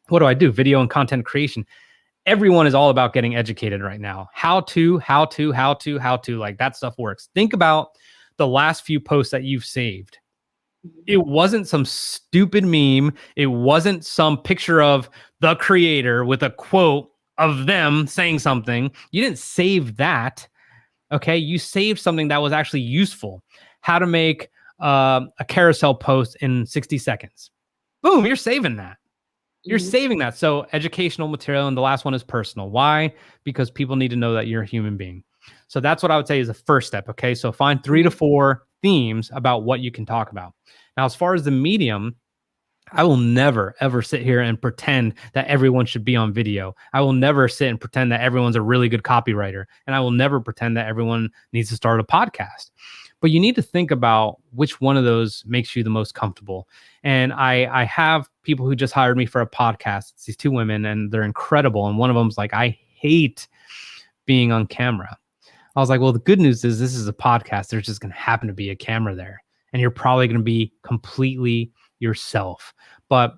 what do I do? Video and content creation. Everyone is all about getting educated right now. How to, like that stuff works. Think about the last few posts that you've saved. It wasn't some stupid meme. It wasn't some picture of the creator with a quote of them saying something. You didn't save that. Okay. You saved something that was actually useful. How to make a carousel post in 60 seconds. Boom. You're saving that. You're saving that. So educational material. And the last one is personal. Why? Because people need to know that you're a human being. So that's what I would say is the first step. Okay. So find 3 to 4 themes about what you can talk about. Now, as far as the medium, I will never, ever sit here and pretend that everyone should be on video. I will never sit and pretend that everyone's a really good copywriter. And I will never pretend that everyone needs to start a podcast. But you need to think about which one of those makes you the most comfortable. And I have people who just hired me for a podcast. It's these 2 women, and they're incredible. And one of them's like, I hate being on camera. I was like, well, the good news is this is a podcast. There's just going to happen to be a camera there. And you're probably going to be completely yourself. But,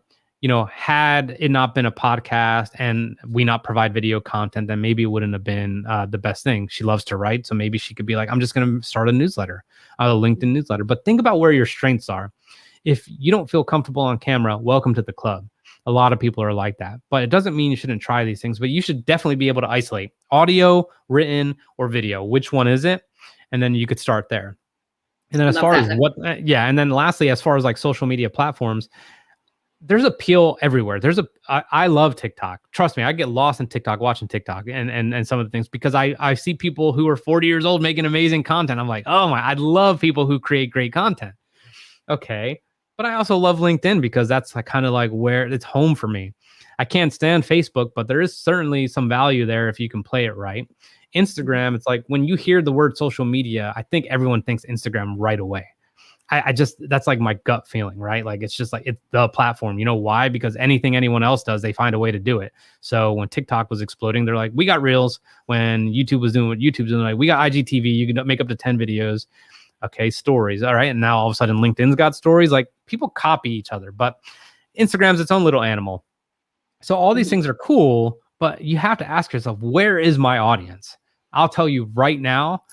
had it not been a podcast and we not provide video content, then maybe it wouldn't have been the best thing. She loves to write. So maybe she could be like, I'm just going to start a newsletter, a LinkedIn newsletter. But think about where your strengths are. If you don't feel comfortable on camera, welcome to the club. A lot of people are like that. But it doesn't mean you shouldn't try these things. But you should definitely be able to isolate audio, written, or video. Which one is it? And then you could start there. And then as far as and then lastly, as far as like social media platforms, there's appeal everywhere. I love TikTok. Trust me, I get lost in TikTok, watching TikTok and some of the things, because I see people who are 40 years old making amazing content. I'm like, oh my, I love people who create great content. Okay. But I also love LinkedIn, because that's like kind of like where it's home for me. I can't stand Facebook, but there is certainly some value there if you can play it right. Instagram, it's like when you hear the word social media, I think everyone thinks Instagram right away. I just, that's like my gut feeling, right? Like, it's just like, it's the platform. You know why? Because anything anyone else does, they find a way to do it. So when TikTok was exploding, they're like, we got Reels. When YouTube was doing what YouTube's doing, like, we got IGTV. You can make up to 10 videos. Okay, stories. All right. And now all of a sudden LinkedIn's got stories. Like, people copy each other, but Instagram's its own little animal. So all these things are cool, but you have to ask yourself, where is my audience? I'll tell you right now,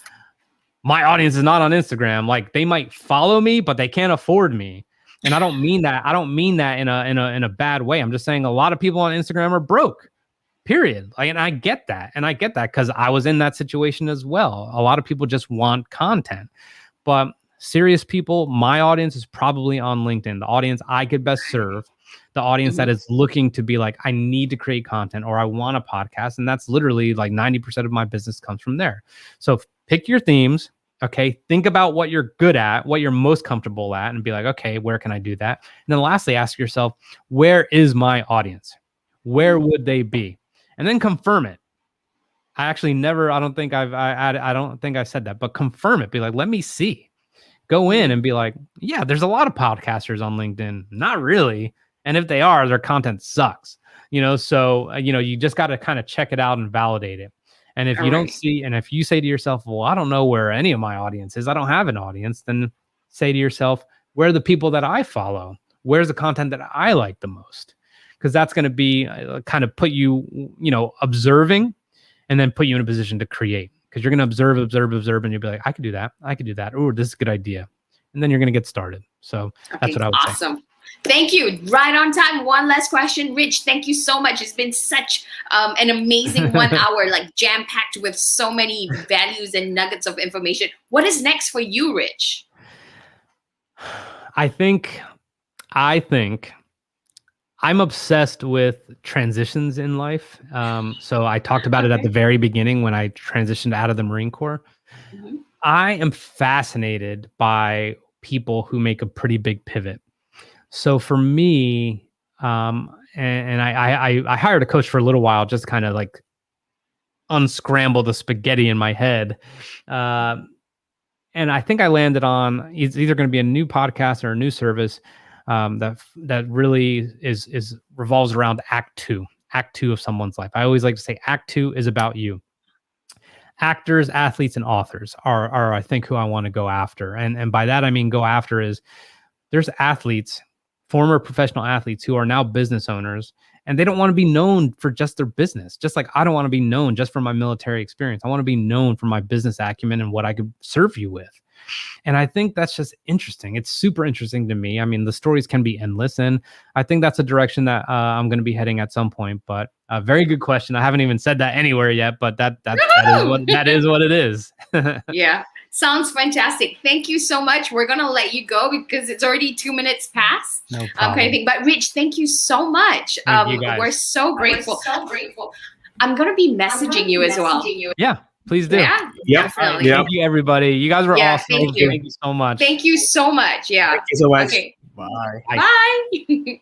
my audience is not on Instagram. Like, they might follow me, but they can't afford me. And I don't mean that. I don't mean that in a bad way. I'm just saying a lot of people on Instagram are broke, period. And I get that. And I get that because I was in that situation as well. A lot of people just want content, but serious people, my audience is probably on LinkedIn. The audience I could best serve, the audience that is looking to be like, I need to create content, or I want a podcast. And that's literally like 90% of my business comes from there. So pick your themes. Okay. Think about what you're good at, what you're most comfortable at, and be like, okay, where can I do that? And then lastly, ask yourself, where is my audience? Where would they be? And then confirm it. I actually never, I don't think I said that, but confirm it. Be like, let me see. Go in and be like, yeah, there's a lot of podcasters on LinkedIn. Not really. And if they are, their content sucks. So you just got to kind of check it out and validate it. And if you don't see, and if you say to yourself, well, I don't know where any of my audience is, I don't have an audience, then say to yourself, where are the people that I follow? Where's the content that I like the most? Because that's going to be kind of put you, observing, and then put you in a position to create. Because you're going to observe, and you'll be like, I could do that. Oh, this is a good idea. And then you're going to get started. So that's what I would say. Awesome. Thank you. Right on time. One last question. Rich, thank you so much. It's been such an amazing 1 hour, like jam-packed with so many values and nuggets of information. What is next for you, Rich? I think I'm obsessed with transitions in life. So I talked about it at the very beginning when I transitioned out of the Marine Corps. Mm-hmm. I am fascinated by people who make a pretty big pivot. So for me, and I hired a coach for a little while, just kind of like unscramble the spaghetti in my head. And I think I landed on it's either going to be a new podcast or a new service that really is revolves around Act 2 of someone's life. I always like to say Act 2 is about you. Actors, athletes, and authors are I think who I want to go after. And by that I mean go after is there's athletes, former professional athletes who are now business owners, and they don't want to be known for just their business. Just like I don't want to be known just for my military experience. I want to be known for my business acumen and what I could serve you with. And I think that's just interesting. It's super interesting to me. I mean, the stories can be endless, and I think that's a direction that I'm going to be heading at some point. But a very good question. I haven't even said that anywhere yet, but that is what it is. Yeah, sounds fantastic. Thank you so much. We're going to let you go because it's already 2 minutes past. No problem. Kind of thing. But Rich, thank you so much. Thank you guys. We're so grateful. I'm going to be messaging you as well. Yeah. Please do. Yeah, definitely. Thank you, everybody. You guys were awesome. Thank you. Thank you so much. Thank you so much. Yeah. Thank you so much. Okay. Bye. Bye.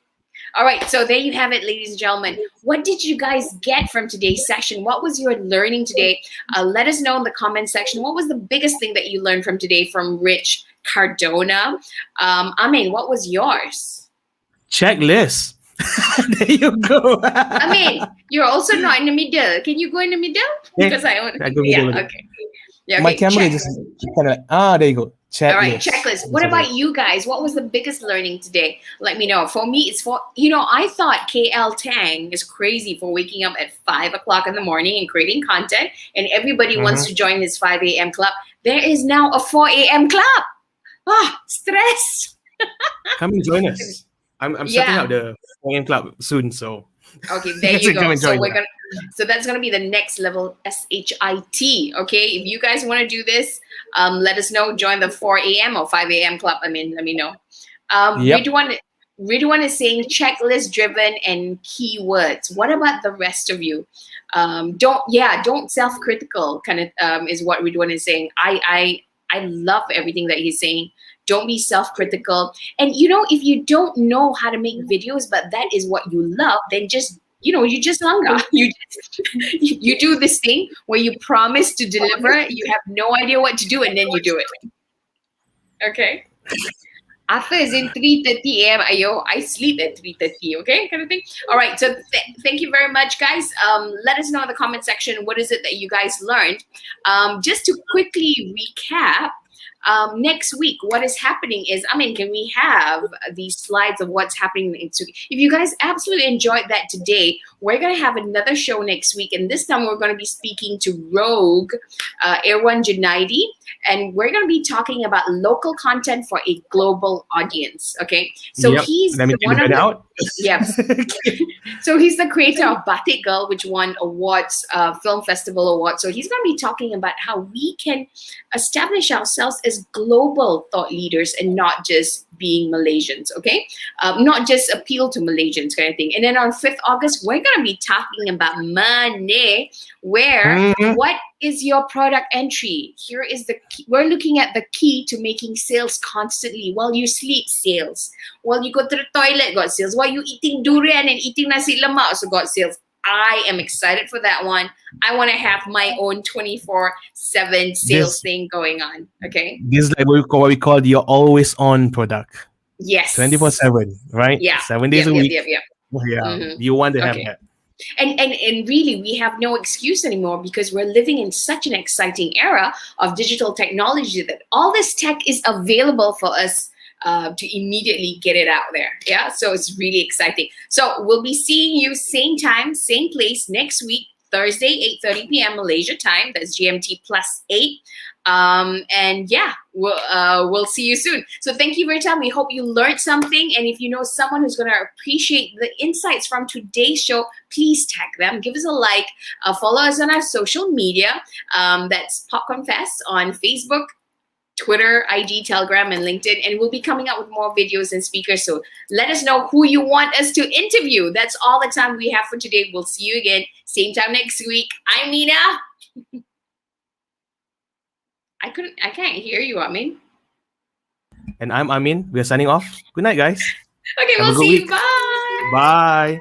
All right. So there you have it, ladies and gentlemen. What did you guys get from today's session? What was your learning today? Let us know in the comment section. What was the biggest thing that you learned from today from Rich Cardona? Amin, what was yours? Checklist. There you go. I mean, you're also not in the middle. Can you go in the middle? Because I want. Okay. Yeah, okay. My camera just kind of like, there you go. Checklist. All right, checklist. What about you guys? What was the biggest learning today? Let me know. For me, it's I thought KL Tang is crazy for waking up at 5 o'clock in the morning and creating content, and everybody wants to join his 5 a.m. club. There is now a 4 a.m. club. Stress. Come and join us. I'm setting up the 4 a.m. club soon, so. Okay, there you go. So that's gonna be the next level SHIT. Okay, if you guys want to do this, let us know. Join the 4 a.m. or 5 a.m. club. Let me know. Ridwan is saying checklist driven and keywords. What about the rest of you? Don't self-critical kind of is what Ridwan is saying. I love everything that he's saying. Don't be self-critical. And if you don't know how to make videos, but that is what you love, then just you just langgar. You do this thing where you promise to deliver, you have no idea what to do, and then you do it. Okay. After is in 3:30 a.m. I sleep at 3:30. Okay, kind of thing. All right. So thank you very much, guys. Let us know in the comment section what is it that you guys learned. Just to quickly recap. Next week, what is happening is, can we have these slides of what's happening next week? If you guys absolutely enjoyed that today, we're going to have another show next week. And this time we're going to be speaking to Rogue Irwan Junaidi. And we're going to be talking about local content for a global audience. Okay. So he's one of the, yes. So he's the creator of Batik Girl, which won awards, Film Festival Awards. So he's going to be talking about how we can establish ourselves as global thought leaders and not just being Malaysians. Okay. Not just appeal to Malaysians kind of thing. And then on 5th August, we're going to be talking about money, where what is your product entry? Here is the key. We're looking at the key to making sales constantly. While you sleep, sales. While you go to the toilet, got sales. While you eating durian and eating nasi lemak, also got sales. I am excited for that one. I want to have my own 24/7 sales thing going on. Okay. This is like what we call your always on product. Yes. 24/7, right? Yeah. 7 days a week. Yeah. Yeah. You want to have Okay. that. And really, we have no excuse anymore because we're living in such an exciting era of digital technology that all this tech is available for us to immediately get it out there. Yeah, so it's really exciting. So we'll be seeing you same time, same place next week, Thursday, 8:30 p.m. Malaysia time. That's GMT +8. And yeah, we'll see you soon. So thank you for your time. We hope you learned something. And if you know someone who's going to appreciate the insights from today's show, please tag them. Give us a like. Follow us on our social media. That's Popcorn Fest on Facebook, Twitter, IG, Telegram, and LinkedIn. And we'll be coming out with more videos and speakers. So let us know who you want us to interview. That's all the time we have for today. We'll see you again, same time next week. I'm Nina. I can't hear you, Amin. And I'm Amin. We're signing off. Good night, guys. Okay, Have a we'll good see you. week. Bye. Bye.